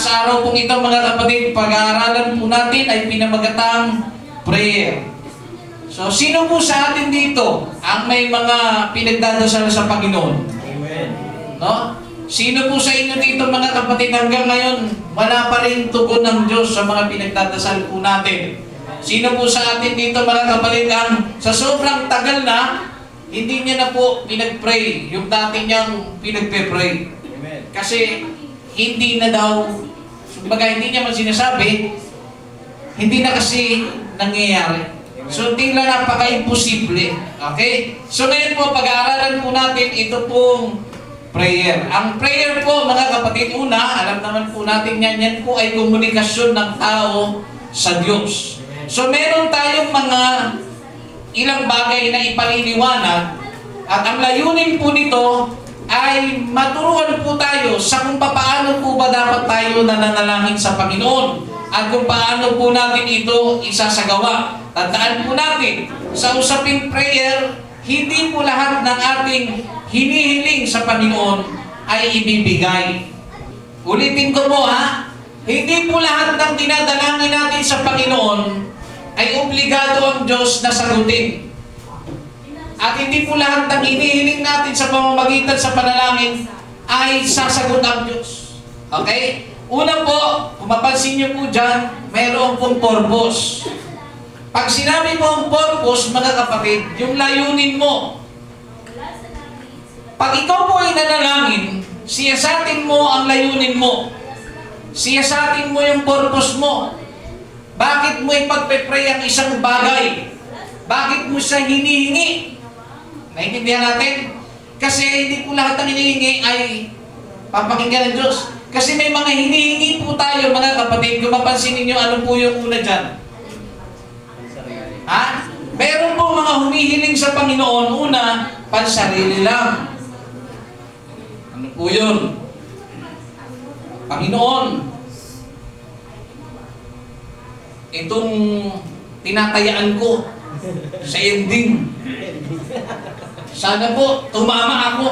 sa araw pong ito mga kapatid, pag-aaralan po natin ay pinamagatang prayer. So, sino po sa atin dito ang may mga pinagdadasal sa Panginoon? Amen. No? Sino po sa inyo dito mga kapatid hanggang ngayon wala pa rin tugon ng Diyos sa mga pinagdadasal po natin? Sino po sa atin dito mga kapatid ang sa sobrang tagal na hindi niya na po pinag-pray yung dati niyang pinagpe-pray? Amen. Kasi hindi na daw, kumbaga hindi niya man sinasabi, hindi na kasi nangyayari. So, tila napaka-imposible. Okay? So, ngayon po, pag-aaralan po natin ito pong prayer. Ang prayer po, mga kapatid, una, alam naman po natin yan po ay komunikasyon ng tao sa Diyos. So, meron tayong mga ilang bagay na ipaliliwanag at ang layunin po nito ay maturuan po tayo sa kung paano po ba dapat tayo nananalangin sa Panginoon at kung paano po natin ito isasagawa. Tandaan po natin, sa usaping prayer, hindi po lahat ng ating hinihiling sa Panginoon ay ibibigay. Ulitin ko po ha, hindi po lahat ng dinadalangin natin sa Panginoon ay obligado ang Diyos na sagutin. At hindi po lahat ng hinihiling natin sa pamamagitan sa panalangin ay sasagot ang Diyos. Okay? Una po, kung mapansin niyo po dyan, mayroon pong purpose. Pag sinabi mo ang purpose, mga kapatid, yung layunin mo. Pag ikaw po ay nanalangin, siyasatin mo ang layunin mo. Siyasatin mo yung purpose mo. Bakit mo ipagpe-pray ang isang bagay? Bakit mo siya hinihingi? Naintindihan natin? Kasi hindi po lahat ng hinihingi ay papakinggan ng Diyos. Kasi may mga hinihingi po tayo, mga kapatid. Kung mapansin ninyo, ano po yung una dyan? Ha? Meron po mga humihiling sa Panginoon. Una, pansarili lang. Ano po yun? Panginoon, itong tinatayaan ko sa ending. Sana po, tumama ako.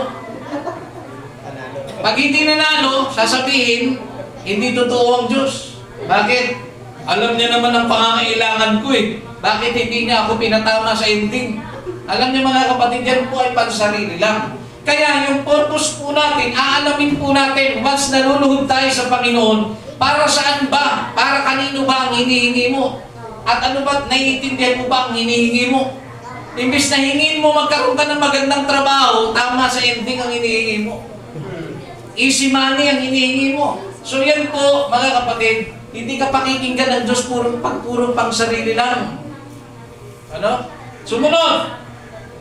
Pag hindi nanalo, sasabihin, hindi totoo ang Diyos. Bakit? Alam niya naman ang pangangailangan ko eh. Bakit hindi niya ako pinatama sa ending? Alam niyo mga kapatid, yan po ay pansarili lang. Kaya yung purpose po natin, aalamin po natin, once naluluhod tayo sa Panginoon, para saan ba? Para kanino ba ang hinihingi mo? At ano ba, naiintindihan mo ba ang hinihingi mo? Imbis na hingin mo magkaroon ka ng magandang trabaho, tama sa ending ang hinihingi mo. Easy money ang hinihingi mo. So yan po, mga kapatid, hindi ka pakikinggan ng Diyos purong pang sarili lang. Ano? Sumunod,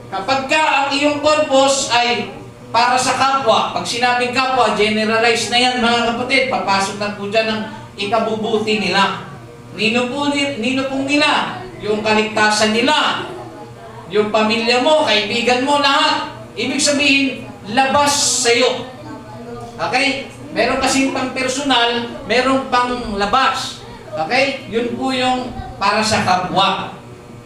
kapag ka ang iyong purpose ay para sa kapwa, pag sinabing kapwa, generalize na yan mga kapatid, papasok na po dyan ang ikabubuti nila. Nino pong nila, yung kaligtasan nila, yung pamilya mo, kaibigan mo, lahat. Ibig sabihin, labas sa'yo. Okay? Meron kasing pang personal, meron pang labas. Okay? Yun po yung para sa kapwa.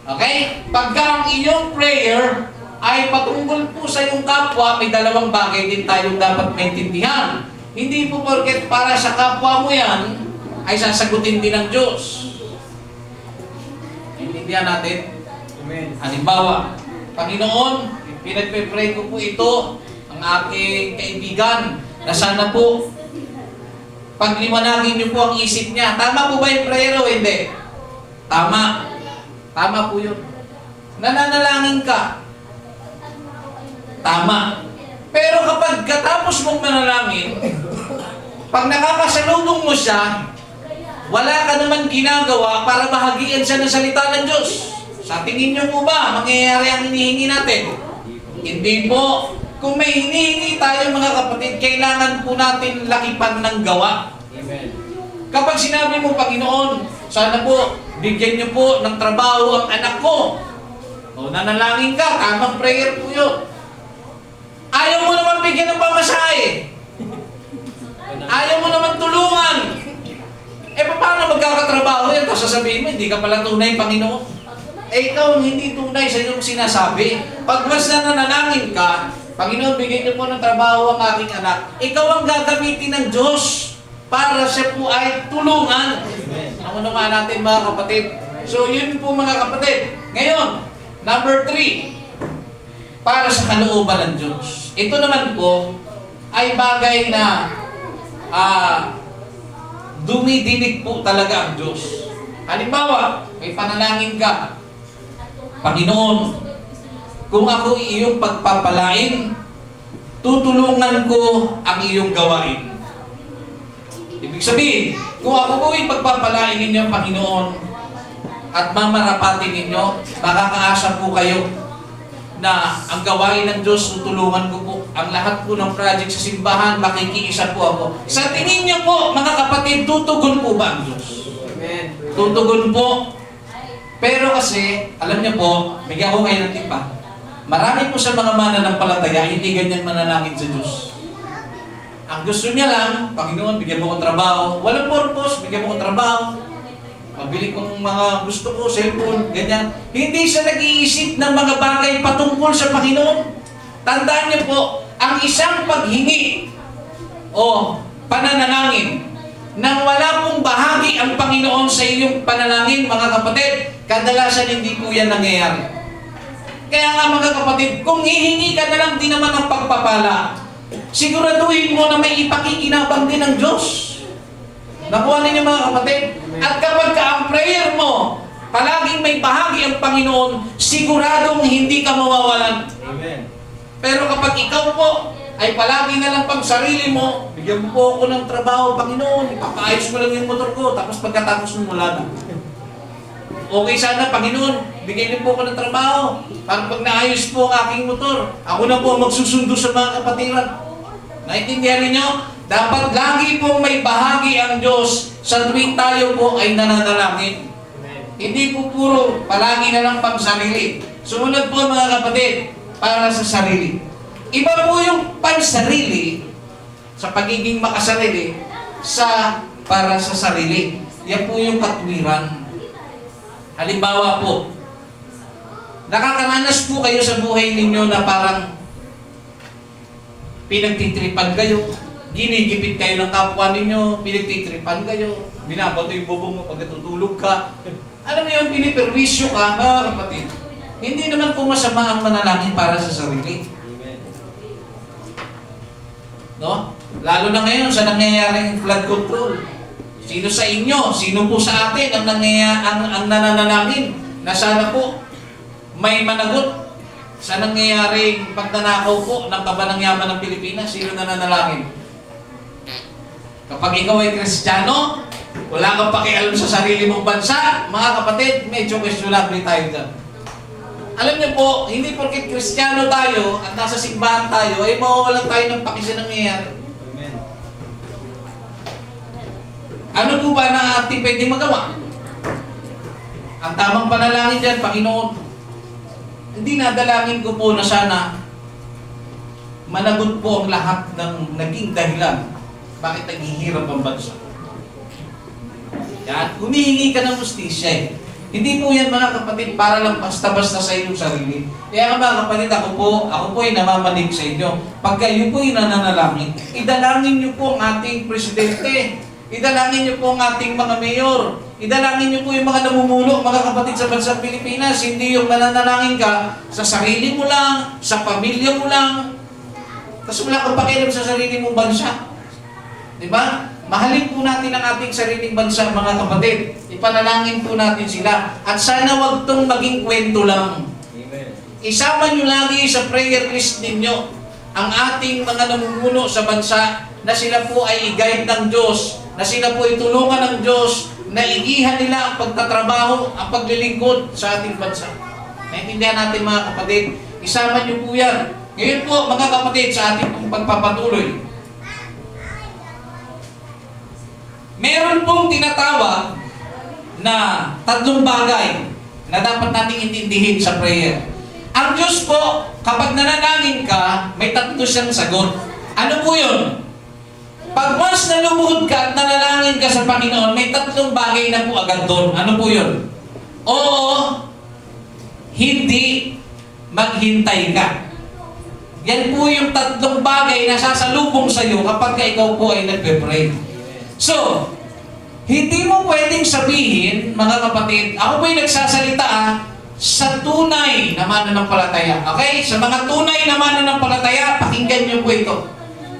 Okay? Pagka ang iyong prayer ay patungkol po sa iyong kapwa, may dalawang bagay din tayong dapat maintindihan. Hindi po porket para sa kapwa mo yan, ay sasagutin din ng Diyos. Intindihan natin? Amen. Halimbawa, Panginoon, pinagpe-pray ko po ito, ang aking kaibigan, na sana po, pagliwanagin niyo po ang isip niya. Tama po ba yung prayer o hindi? Tama. Tama po yun. Nananalangin ka. Tama. Pero kapag katapos mong manalangin, pag nakakasalubong mo siya, wala ka naman ginagawa para bahagian siya ng salita ng Diyos. Sa tingin niyo po ba, mangyayari ang hinihingi natin? Hindi po. Kung may hinihingi tayo mga kapatid, kailangan po natin lakipan ng gawa. Amen. Kapag sinabi mo, Panginoon, sana po, bigyan niyo po ng trabaho ang anak ko. O nanalangin ka, tamang prayer po yun. Ayaw mo naman bigyan ng pamasahe. Ayaw mo naman tulungan. Paano magkakatrabaho yan? Tapos sasabihin mo, hindi ka pala tunay, Panginoon. Ikaw ang hindi tunay sa iyong sinasabi. Pag mas nananalangin ka, Panginoon, bigyan niyo po ng trabaho ang aking anak. Ikaw ang gagamitin ng Diyos para siya po ay tulungan. Ano naman natin mga kapatid? So yun po mga kapatid. Ngayon, number 3, para sa kalooban ng Diyos. Ito naman po ay bagay na dumidinig po talaga ang Diyos. Halimbawa, may panalangin ka, Panginoon, kung ako iyong pagpapalain, tutulungan ko ang iyong gawain. Ibig sabihin, kung ako po ay pagpapalain ninyo, Panginoon, at mamarapatin ninyo, makakaasa po kayo na ang gawain ng Diyos, tutulungan ko po. Ang lahat po ng project sa simbahan, makikiisa po ako. Sa tingin niyo po, mga kapatid, tutugon po ba ang Diyos? Amen. Tutugon po. Pero kasi, alam niyo po, bigyan ko kayo ng tipa. Marami po sa mga mananampalataya, hindi ganyan manalangin sa Diyos. Ang gusto niya lang, Panginoon, bigyan mo ko trabaho. Walang purpose, bigyan mo ko trabaho. Pabili kong mga gusto ko, cellphone, ganyan. Hindi siya nag-iisip ng mga bagay patungkol sa Panginoon. Tandaan niyo po, ang isang paghingi o pananalangin nang wala pong bahagi ang Panginoon sa iyong panalangin, mga kapatid, kadalasan hindi po yan nangyayari. Kaya nga mga kapatid, kung hihingi ka na lang din naman ng pagpapala, siguraduhin mo na may ipakikinabang din ng Diyos. Nakuha ninyo mga kapatid? At kapag ka ang prayer mo, palaging may bahagi ang Panginoon, siguradong hindi ka mawawalan. Amen. Pero kapag ikaw po ay palagi na lang pang sarili mo, bigyan mo po ako ng trabaho, Panginoon, ipapaayos mo lang yung motor ko, tapos pagkatapos mo wala na. Okay sana, Panginoon, bigyan niyo po ako ng trabaho. Para pag naayos po ang aking motor, ako na po magsusundo sa mga kapatiran. Naintindihan niyo? Dapat lagi pong may bahagi ang Diyos sa tuwing tayo po ay nananalangin. Hindi po puro palagi na lang pang sarili. Sumunod po mga kapatid, para sa sarili. Iba po yung pansarili sa pagiging makasarili sa para sa sarili. Yan po yung katwiran. Halimbawa po, nakakaranas po kayo sa buhay ninyo na parang pinagtitripan kayo, ginigipit kayo ng kapwa ninyo, pinagtitripan kayo, binabato yung bubong mo pag natutulog ka. Alam mo yun, piniperwisyo ka, mga kapatid. Hindi naman po masama ang manalangin para sa sarili. No? Lalo na ngayon sa nangyayaring flood control. Sino sa inyo, sino po sa atin ang nananalangin na sana po may managot sa nangyayaring pagnanakaw po ng kabanang yaman ng Pilipinas? Sino nananalangin? Kapag ikaw ay Kristiyano, wala kang pakialam sa sarili mong bansa, mga kapatid, medyo questionable tayo dyan. Alam niyo po, hindi porket Kristiyano tayo at nasa simbahan tayo, ay mawawalan tayo ng paki sa nangyayari. Amen. Ano po ba na ating pwedeng magawa? Ang tamang panalangin dyan, Panginoon, hindi nadalangin ko po na sana managot po ang lahat ng naging dahilan bakit naghihirap ang bansa. Yan, humihingi ka ng justisya eh. Hindi po yan mga kapatid para lang basta-basta sa inyong sarili. Kaya mga kapatid, ako po ay namamanig sa inyo. Pag kayo po ay nananalangin, idalangin niyo po ang ating presidente. Idalangin niyo po ang ating mga mayor. Idalangin niyo po yung mga namumuno, mga kapatid sa bansang Pilipinas. Hindi yung mananalangin ka sa sarili mo lang, sa pamilya mo lang. Tapos wala kang pakialam sa sarili mong bansa. Diba? Mahalin po natin ang ating sariling bansa, mga kapatid. Ipanalangin po natin sila. At sana wag tong maging kwento lang. Amen. Isama nyo lagi sa prayer list ninyo ang ating mga namumuno sa bansa na sila po ay i-guide ng Diyos, na sila po ay tulungan ng Diyos, na igihan nila ang pagtatrabaho, ang paglilingkod sa ating bansa. Naintindihan natin mga kapatid, isama nyo po yan. Ngayon po mga kapatid, sa ating pagpapatuloy, meron pong tinatawag na tatlong bagay na dapat nating intindihin sa prayer. Ang Diyos po, kapag nanalangin ka, may tatlo siyang sagot. Ano po yun? Pag once na lumuhod ka at nanalangin ka sa Panginoon, may tatlong bagay na po agad doon. Ano po yun? Oo, hindi, maghintay ka. Yan po yung tatlong bagay na sasalubong sa iyo kapag ikaw po ay nagpe-pray. So, hindi mo pwedeng sabihin, mga kapatid, ako ba'y nagsasalita sa tunay na mananampalataya. Okay? Sa mga tunay na mananampalataya, pakinggan niyo po ito.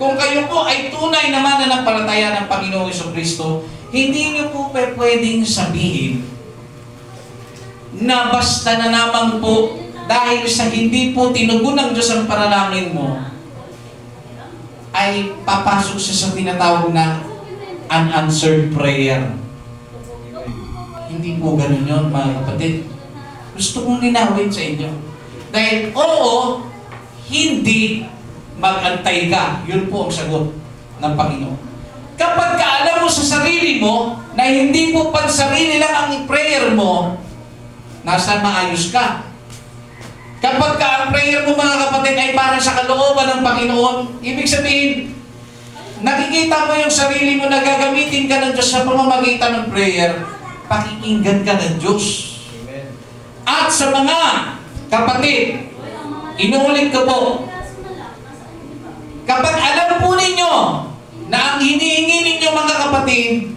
Kung kayo po ay tunay na mananampalataya ng Panginoong Jesucristo, hindi niyo po pwedeng sabihin na basta na naman po dahil sa hindi po tinugon ng Diyos ang panalangin mo, ay papasok siya sa tinatawag na unanswered prayer. Hindi po ganun yun, mga kapatid. Gusto kong linawin sa inyo. Dahil oo, hindi mag-antay ka. Yun po ang sagot ng Panginoon. Kapag alam mo sa sarili mo na hindi po pansarili lang ang prayer mo, nasa maayos ka. Kapag ang prayer mo, mga kapatid, ay para sa kalooban ng Panginoon, ibig sabihin, nakikita mo yung sarili mo na gagamitin ka ng Diyos sa pamamagitan ng prayer, pakikinggan ka ng Diyos. Amen. At sa mga kapatid, inuulit ko po, kapag alam po ninyo na ang hinihingi ninyo, mga kapatid,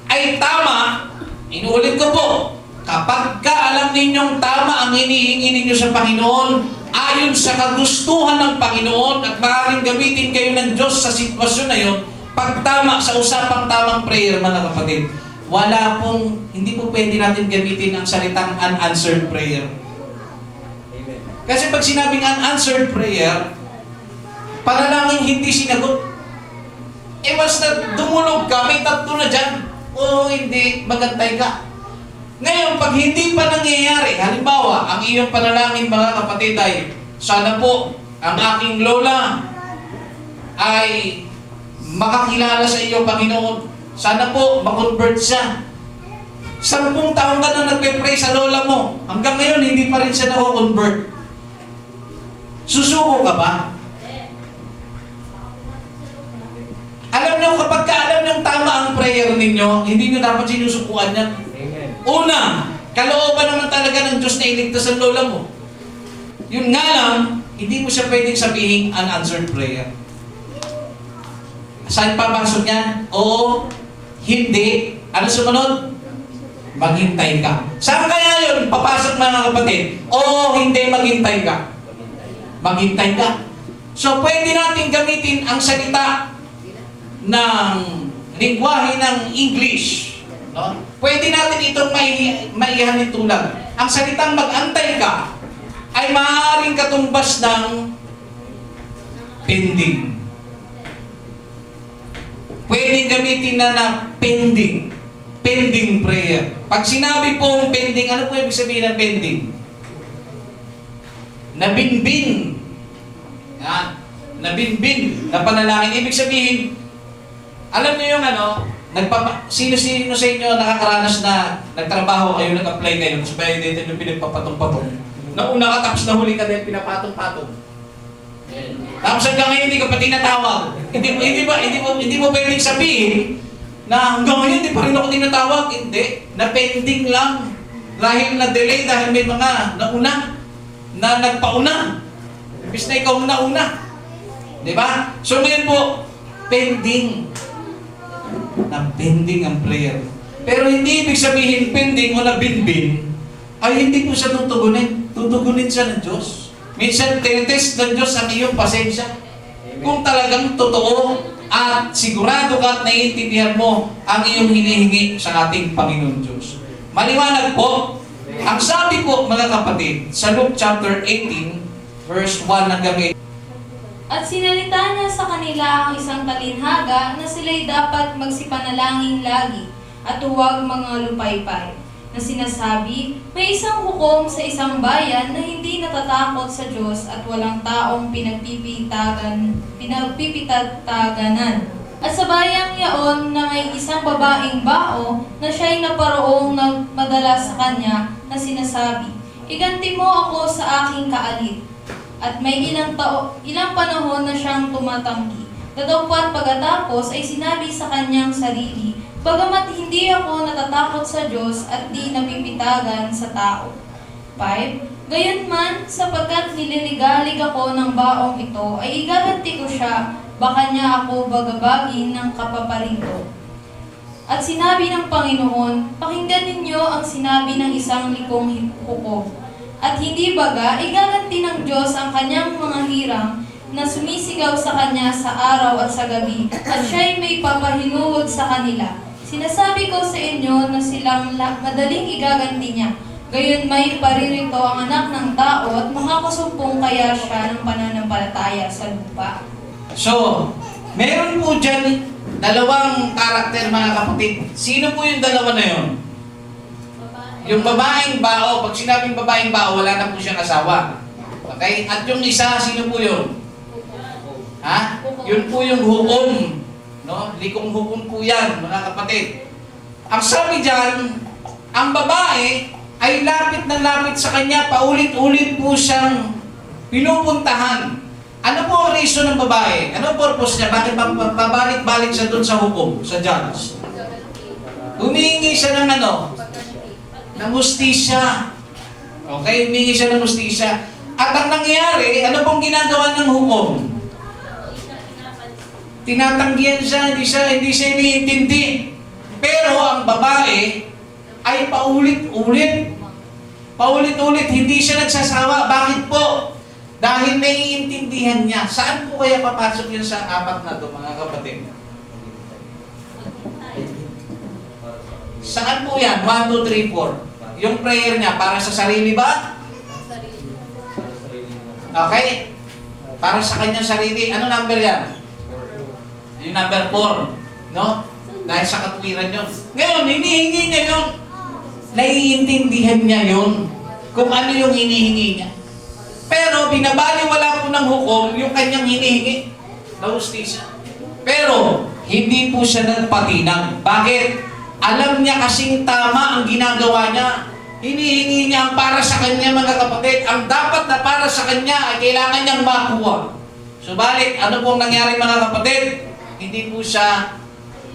ay tama, inuulit ko po, kapag alam ninyong tama ang hinihingi ninyo sa Panginoon, ayon sa kagustuhan ng Panginoon, at maaaring gamitin kayo ng Diyos sa sitwasyon na yun, pag tama sa usapang tamang prayer, mga kapatid, wala pong, hindi po pwede natin gamitin ang salitang unanswered prayer. Amen. Kasi pag sinabing unanswered prayer, panalangin hindi sinagot. Eh basta dumulog ka, may tatlo na dyan. O hindi, magantay ka. Ngayon, pag hindi pa nangyayari, halimbawa, ang iyong panalangin, mga kapatid, ay sana po ang aking lola ay makakilala sa iyo, Panginoon. Sana po makonvert siya. 10 taon ka na nagpe-pray sa lola mo. Hanggang ngayon, hindi pa rin siya na-convert. Susuko ka ba? Alam nyo, kapag alam nyo tama ang prayer ninyo, hindi nyo dapat sinusukuan yan. Una, kalooban naman talaga ng Diyos na iligtas ang lola mo. Yun nga lang, hindi mo siya pwedeng sabihin unanswered prayer. Saan papasok yan? Oo, hindi. Ano sumunod? Maghintay ka. Saan kaya yun? Papasok, mga kapatid. Oo, hindi, maghintay ka. Maghintay ka. So, pwede natin gamitin ang salita ng lingwahe ng English. No? Pwede natin itong maihanin tulad. Ang salitang mag-antay ka ay maaaring katumbas ng pending. Pwede gamitin na pending. Pending prayer. Pag sinabi pong pending, ano po ibig sabihin ng pending? Nabinbin. Yan. Nabinbin na panalangin. Ibig sabihin, alam niyo yung sino-sino sa inyo nakakaranas na nagtrabaho kayo, nag-apply kayo, tapos validated yung pinagpapatong-patong. Nauna ka, tapos nahuli ka dahil pinapatong-patong. Tapos hanggang ngayon hindi ka pa tinatawag. Hindi mo pwedeng sabihin na hanggang ngayon hindi pa rin ako tinatawag. Hindi. Na-pending lang. Dahil na-delay, dahil may mga nauna, na nagpauna. Imbis na ikaw nauna. Di ba? So ngayon po, pending. Na-pending ang prayer. Pero hindi ibig sabihin pending o nabinbin, ay hindi po siya tutugunin. Tutugunin siya ng Diyos. Minsan, tinitest ng Diyos ang iyong pasensya. Kung talagang totoo at sigurado ka at naiintindihan mo ang iyong hinihingi sa ating Panginoon Diyos. Maliwanag po, ang sabi po, mga kapatid, sa Luke chapter 18, verse 1 hanggang 8, at sinalita niya sa kanila ang isang talinhaga na sila'y dapat magsipanalangin lagi at huwag mga lupaypay, na sinasabi, may isang hukom sa isang bayan na hindi natatakot sa Diyos at walang taong pinagpipitagtaganan. At sa bayang yaon na may isang babaeng bao na siya'y naparoong madalas sa kanya na sinasabi, iganti mo ako sa aking kaalit. At may ilang panahon na siyang tumatanggi. Datapwat pagkatapos ay sinabi sa kanyang sarili, bagamat hindi ako natatakot sa Diyos at di napipitagan sa tao. 5. Gayunman, sapagkat nililigalig ako ng baong ito, ay igaganti ko siya, baka niya ako bagabagin ng kapaparin ko. At sinabi ng Panginoon, pakinggan ninyo ang sinabi ng isang likong hukom. At hindi baga, igaganti ng Diyos ang kanyang mga hirang na sumisigaw sa kanya sa araw at sa gabi, at siya'y may papahinuhod sa kanila. Sinasabi ko sa inyo na silang madaling igaganti niya. Gayon may paririto ang anak ng tao at makakasumpong kaya siya ng pananampalataya sa lupa. So, meron po dyan dalawang karakter mga kapatid. Sino po yung dalawa na yun? Yung babaeng bao, pag sinabing babaeng bao, wala na po siyang asawa. Okay? At yung isa, sino po yun? Ha? Yun po yung hukom. No? Likong hukom po yan, mga kapatid. Ang sabi dyan, ang babae ay lapit na lapit sa kanya, paulit-ulit po siyang pinupuntahan. Ano po ang reason ng babae? Ano ang purpose niya? Bakit pabalik-balik siya doon sa hukom, sa judge? Humingi siya ng ano? Ng hustisya. Okay? Humingi siya ng hustisya. At ang nangyari, ano pong ginagawa ng hukom? Tinatanggihan siya, hindi siya iniintindi. Pero ang babae ay paulit-ulit. Paulit-ulit, hindi siya nagsasawa. Bakit po? Dahil naiintindihan niya. Saan po kaya papasok yun sa apat na to, mga kapatid? Saan po yan? 1, 2, 3, 4. Yung prayer niya, para sa sarili ba? Okay? Para sa kanyang sarili. Ano number yan? Yung number 4. No? Dahil sa katwiran yun. Ngayon, hinihingi niya yun. Naiintindihan niya yun. Kung ano yung hinihingi niya. Pero binabaliwala po ng hukom yung kanyang hinihingi na hustisya. Pero hindi po siya nagpatinag. Bakit? Alam niya kasing tama ang ginagawa niya. Hinihingi niya ang para sa kanya, mga kapatid. Ang dapat na para sa kanya ay kailangan niyang makuha. Subalit, ano pong nangyari, mga kapatid? Hindi po siya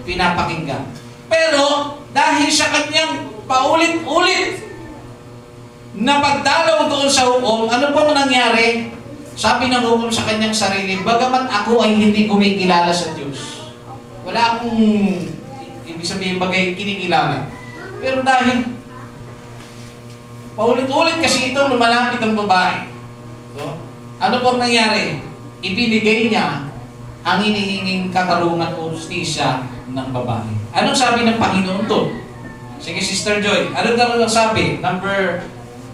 pinapakinggan. Pero dahil sa kanyang paulit-ulit na pagdalaw doon sa hukom, ano po nangyari? Sabi ng hukom sa kanyang sarili, bagamat ako ay hindi kumikilala sa Diyos. Wala akong, ibig sabihin, bagay kinikilala. Pero dahil paulit-ulit kasi ito lumalapit ang babae. So, ano po nangyari? Ibinigay niya ang hinihinging katarungan o hustisya ng babae. Anong sabi ng Panginoon to? Sige, Sister Joy. Anong sabi? Number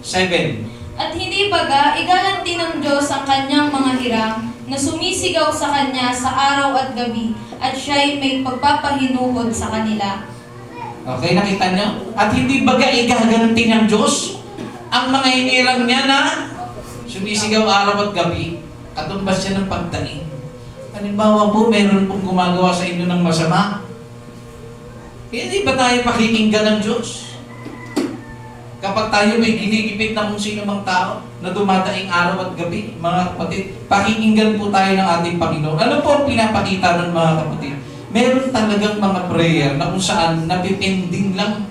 7. At hindi baga, igaganti ng Diyos ang kanyang mga hirang na sumisigaw sa kanya sa araw at gabi, at siya'y may pagpapahinuhod sa kanila. Okay, nakita niyo? At hindi baga igaganti ng Diyos ang mga hinirang niya na sumisigaw araw at gabi, katumbas siya ng pagdaing. Halimbawa po, meron pong gumagawa sa inyo ng masama. Hindi ba tayo pakikinggan ng Diyos? Kapag tayo may ginigipit na kung sino mang tao na dumadaing araw at gabi, mga kapatid, pakikinggan po tayo ng ating Panginoon. Ano po ang pinapakita ng mga kapatid? Meron talagang mga prayer na kung saan napipending lang.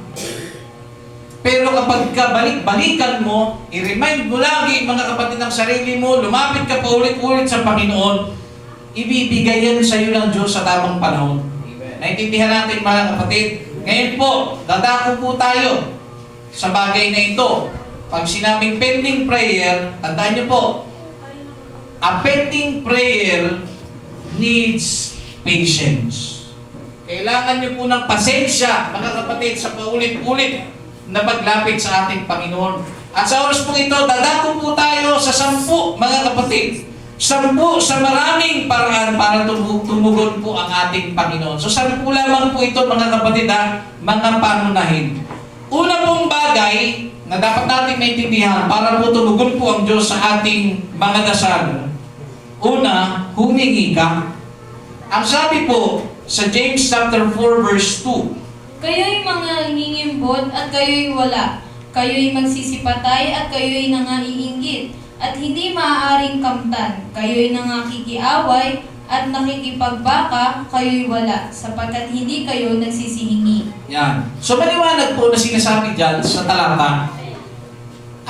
Pero kapag balik-balikan mo, i-remind mo lagi, mga kapatid, ng sarili mo, lumapit ka pa ulit-ulit sa Panginoon, ibibigay yan sa iyo ng Diyos sa tamang panahon. Naintindihan natin, mga kapatid. Ngayon po, dadako po tayo sa bagay na ito. Pag sinabing pending prayer, tandaan niyo po, a pending prayer needs patience. Kailangan niyo po ng pasensya, mga kapatid, sa paulit-ulit na paglapit sa ating Panginoon. At sa oras po ito, dadako po tayo sa 10, mga kapatid. 10 sa maraming paraan para tumugon po ang ating Panginoon. So 10 lamang po ito, mga kapatid, mga pangunahin. Una pong bagay na dapat natin maintindihan para po tumugon po ang Diyos sa ating mga dasal. Una, humingi ka. Ang sabi po sa James chapter 4 verse 2, Kayo'y mga ngingimbot at kayo'y wala. Kayo'y magsisipatay at kayo'y nangaiinggit at hindi maaaring kamtan. Kayo'y nangakikiaway at nakikipagbaka, kayo'y wala, sapagkat hindi kayo nagsisihingi. yan. So maliwanag po na sinasabi dyan sa talata.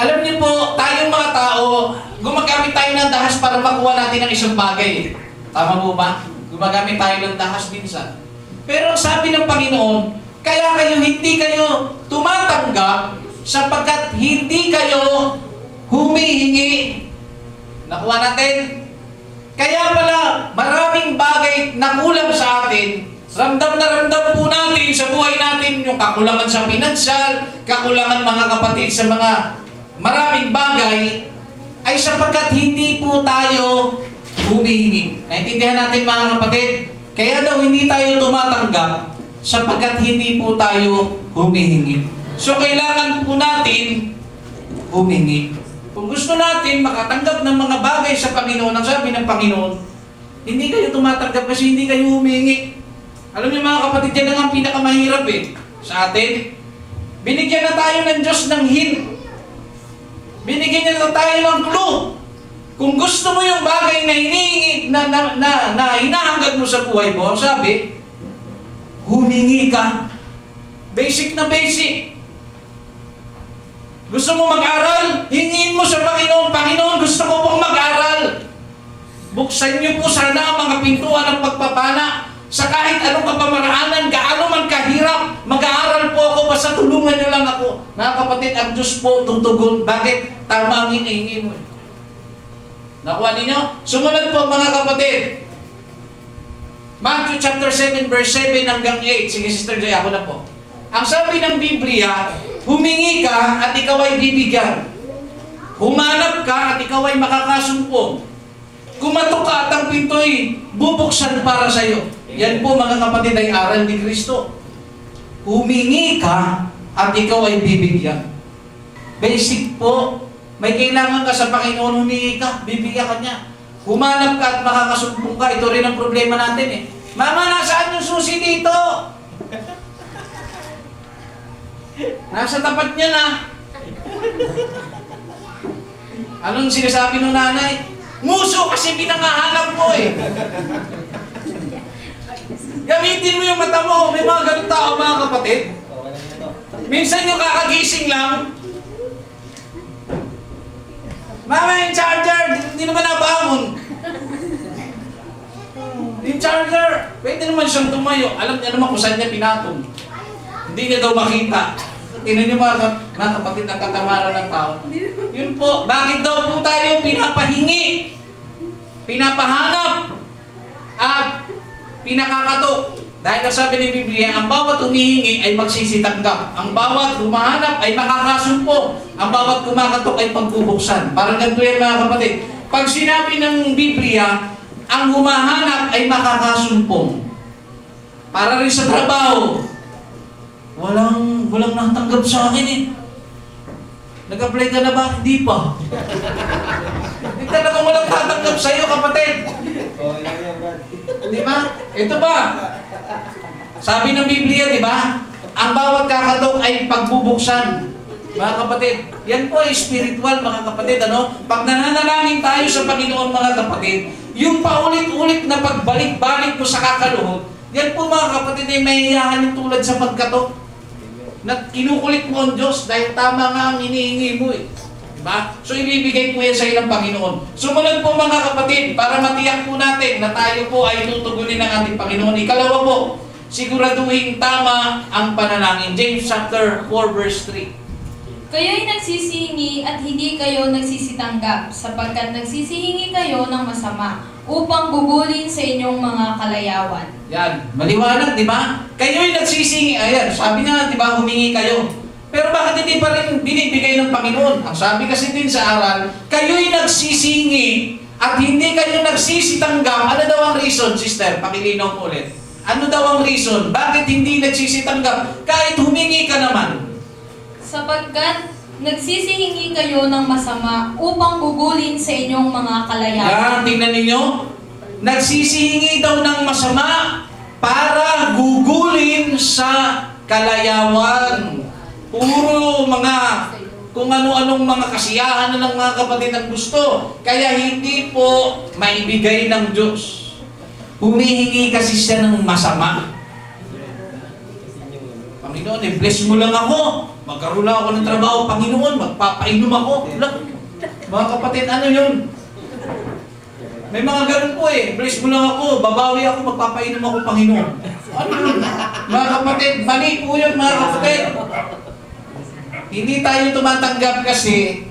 Alam niyo po, tayong mga tao, gumagamit tayo ng dahas para makuha natin ang isang bagay. Tama po ba? Gumagamit tayo ng dahas minsan. Pero ang sabi ng Panginoon, Kaya hindi kayo tumatanggap sapagkat hindi kayo humihingi. Nakuha natin? Kaya pala, maraming bagay na kulang sa atin. Ramdam na ramdam po natin sa buhay natin yung kakulangan sa pinansyal, kakulangan mga kapatid sa mga maraming bagay, ay sapagkat hindi po tayo humihingi. Naintindihan natin mga kapatid? Kaya daw hindi tayo tumatanggap sapagkat hindi po tayo humihingi. So kailangan po natin humingi. Kung gusto natin makatanggap ng mga bagay sa Panginoon, ang sabi ng Panginoon, hindi kayo tumatanggap kasi hindi kayo humingi. Alam niyo mga kapatid, yan ang pinakamahirap sa atin. Binigyan na tayo ng Diyos ng hint. Binigyan niya na tayo ng clue. Kung gusto mo yung bagay na hinihingi, na hinahangad mo sa buhay mo, sabi, humingi ka. Basic na basic. Gusto mo mag-aral? Hingin mo sa Panginoon. Panginoon, gusto ko pong mag-aral. Buksan niyo po sana ang mga pintuan ng pagpapala sa kahit anong kapamaraanan, gaano man kahirap, mag-aaral po ako, basta tulungan niyo lang ako. Mga kapatid, ang Diyos po tutugon. Bakit? Tama ang hinihingi mo. Nakuha ninyo? Sumunod po mga kapatid. Matthew chapter 7 verse 7 hanggang 8. Sige Sister Joy, ako na po. Ang sabi ng Biblia, humingi ka at ikaw ay bibigyan. Humanap ka at ikaw ay makakasumpong. Kumatok ka at ang pinto'y bubuksan para sa iyo. Yan po mga kapatid ay aral ni Kristo. Humingi ka at ikaw ay bibigyan. Basic po. May kailangan ka sa Panginoon, humingi ka, bibigyan ka niya. Humanap ka at makakasumpong ka. Ito rin ang problema natin Mama, nasaan yung susi dito? Nasa tapat niya na. Anong sinasabi ng nanay? Nguso kasi pinangahanap mo Gamitin mo yung mata mo. May mga ganun tao mga kapatid. Minsan yung kakagising lang. Mama, yung charger, hindi naman nabangon. Yung charger, pwede naman siyang tumayo. Alam niya naman kung saan niya pinatong. Hindi niya daw makita. Tingnan niyo mga kapatid ang katamaran ng tao. Yun po, bakit daw po tayo pinapahingi, pinapahanap, at pinakakatok? Dahil nasabi ni Biblia, ang bawat humihingi ay magsisitanggap. Ang bawat humahanap ay makakasumpong. Ang bawat kumakatok ay pagbubuksan. Parang ganito yan mga kapatid. Pag sinabi ng Biblia, ang humahanap ay makakasumpong. Para rin sa trabaho, walang natanggap sa akin Nag-apply ka na ba? Hindi pa. Hindi talagang walang tatanggap sa iyo, kapatid. Di ba? Ito ba? Sabi ng Biblia, di ba? Ang bawat kakatok ay pagbubuksan. Mga kapatid, yan po ay spiritual, mga kapatid. Pag nananalangin tayo sa Panginoon, mga kapatid, yung paulit-ulit na pagbalik-balik mo sa kakaluhod, yan po mga kapatid ay mahihayan yung tulad sa pagkatok. Na kinukulit mo ang Diyos dahil tama nga ang hinihingi mo Diba? So ibibigay po yan sa ilang Panginoon. Sumunod po mga kapatid, para matiyak po natin na tayo po ay tutugunin ng ating Panginoon. Ikalawa po, siguraduhin tama ang panalangin. James chapter 4 verse 3. Kayo'y nagsisihingi at hindi kayo nagsisitanggap, sapagkat nagsisihingi kayo ng masama, upang gugulin sa inyong mga kalayawan. Yan, maliwanag, di ba? Kayo'y nagsisihingi. Ayan, sabi nga, di ba, humingi kayo. Pero bakit hindi pa rin binibigay ng Panginoon? Ang sabi kasi din sa aral, kayo'y nagsisihingi at hindi kayo nagsisitanggap. Ano daw ang reason, sister? Pakilinaw mo ulit. Ano daw ang reason? Bakit hindi nagsisitanggap? Kahit humingi ka naman. Sapagkat nagsisihingi kayo ng masama upang gugulin sa inyong mga kalayawan. Yan, tingnan ninyo. Nagsisihingi daw ng masama para gugulin sa kalayawan. Puro mga kung ano-anong mga kasiyahan na ng mga kapatid ang gusto. Kaya hindi po maibigay ng Diyos. Humihingi kasi siya ng masama. Panginoon, bless mo lang ako. Magkaroon lang ako ng trabaho. Panginoon, magpapainom ako. Mga kapatid, ano yun? May mga ganun po Bless mo lang ako. Babawi ako, magpapainom ako, Panginoon. Ano yun? Mga kapatid, mali po yun mga kapatid. Hindi tayo tumatanggap kasi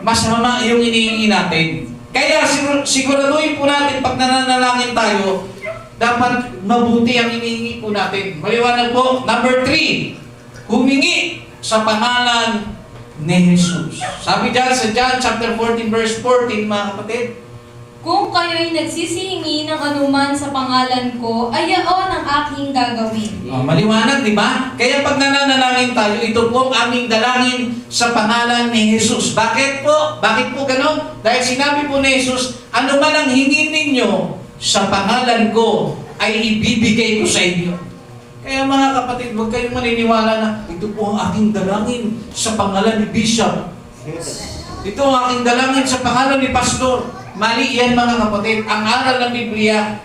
masama yung inihingi natin. Kaya siguraduhin po natin pag nananalangin tayo, dapat mabuti ang inihingi po natin. Maliwanag po. Number 3, humingi sa pangalan ni Jesus. Sabi dyan sa John chapter 14 verse 14, mga kapatid, Kung kayo'y nagsisihingi ng anuman sa pangalan ko, ay yaon ang aking gagawin. maliwanag, di ba? Kaya pag nananalangin tayo, ito po ang aming dalangin sa pangalan ni Jesus. Bakit po? Bakit po ganon? Dahil sinabi po ni Jesus, ano man ang hingin ninyo sa pangalan ko, ay ibibigay ko sa inyo. Kaya mga kapatid, huwag kayong maniniwala na ito po ang aking dalangin sa pangalan ni Bishop. Ito ang aking dalangin sa pangalan ni Pastor. Mali yan mga kapatid. Ang aral ng Biblia,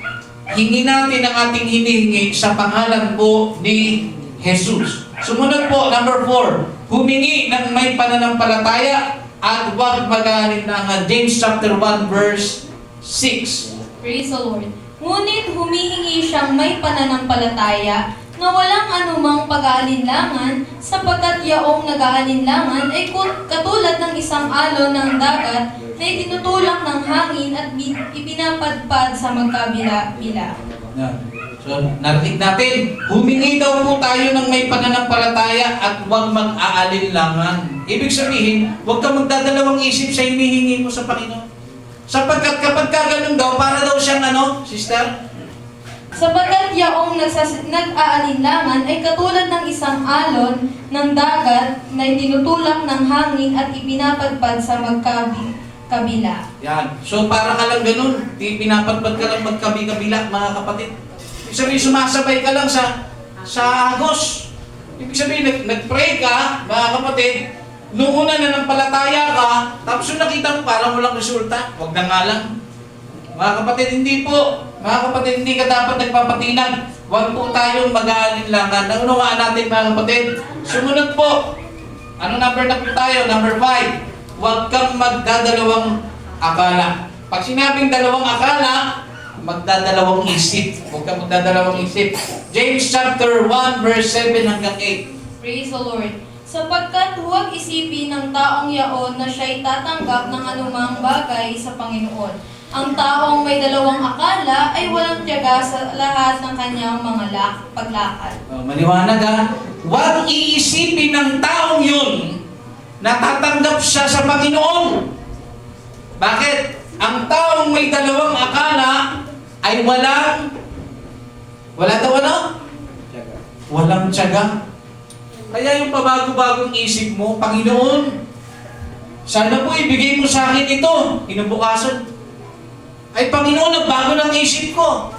hingi natin ang ating hinihingi sa pangalan po ni Jesus. Sumunod po, number 4, humingi ng may pananampalataya at huwag mag-aalinlangan. James chapter 1 verse 6. Praise the Lord. Ngunit humihingi siyang may pananampalataya na walang anumang pag-aalinlangan sapagkat yaong nag-aalinlangan ay katulad ng isang alon ng dagat na itinutulak ng hangin at ipinapadpad sa magkabila-bila. Yan. So, narinig natin, humingi daw po tayo ng may pananampalataya at huwag mag-aalinlangan. Ibig sabihin, huwag ka magdadalawang isip sa hinihingi mo sa Panginoon. Sapagkat kapag ka ganun daw, para daw siyang ano, sister? Sapagkat yaong nag-aalinlangan ay katulad ng isang alon ng dagat na itinutulak ng hangin at ipinapadpad sa magkabila. Yan. So, para ka lang ganun, pinapadpad ka lang magkabi-kabila, mga kapatid. Ibig sabihin, sumasabay ka lang sa agos. Ibig sabihin, nag-pray ka, mga kapatid, nung una na ng palataya ka, tapos yung nakita mo, parang walang resulta, huwag na nga lang. Mga kapatid, hindi po. Mga kapatid, hindi ka dapat nagpapatinag. Huwag po tayong mag-aalinlangan. Naunawaan natin, mga kapatid. Sumunod po. Ano number na po tayo? Number 5. Huwag kang magdadalawang akala. Pag sinabing dalawang akala, magdadalawang isip. Huwag kang magdadalawang isip. James chapter 1 verse 7 hanggang 8. Praise the Lord. Sapagkat huwag isipin ng taong yaon na siya'y tatanggap ng anumang bagay sa Panginoon. Ang taong may dalawang akala ay walang tiyaga sa lahat ng kanyang mga paglakad. Maliwanag ha. Huwag iisipin ng taong yun na tatanggap siya sa Panginoon. Bakit? Ang taong may dalawang akala ay wala daw ano? Walang tiyaga. Kaya yung pabago-bagong isip mo, Panginoon, sana po ibigay mo sa akin ito. Kinabukasan, ay Panginoon, nagbago ng isip ko.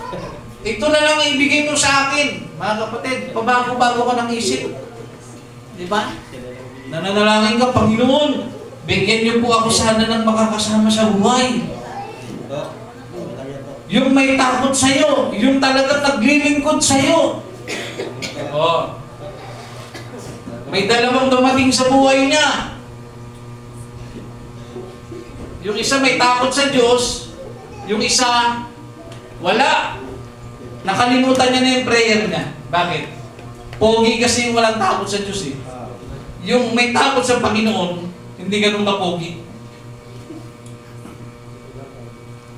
Ito na lang ibigay mo sa akin. Mga kapatid, pabago-bago ka ng isip. Di ba? Nananalangin ka, Panginoon, bigyan niyo po ako sana ng makakasama sa buhay. Yung may takot sa'yo, yung talagang naglilingkod sa'yo. Oh. May dalawang dumating sa buhay niya. Yung isa may takot sa Diyos, yung isa, wala. Nakalimutan niya na yung prayer niya. Bakit? Pogi kasi yung walang takot sa Diyos eh. Yung may takot sa Panginoon, hindi ganun kapogi.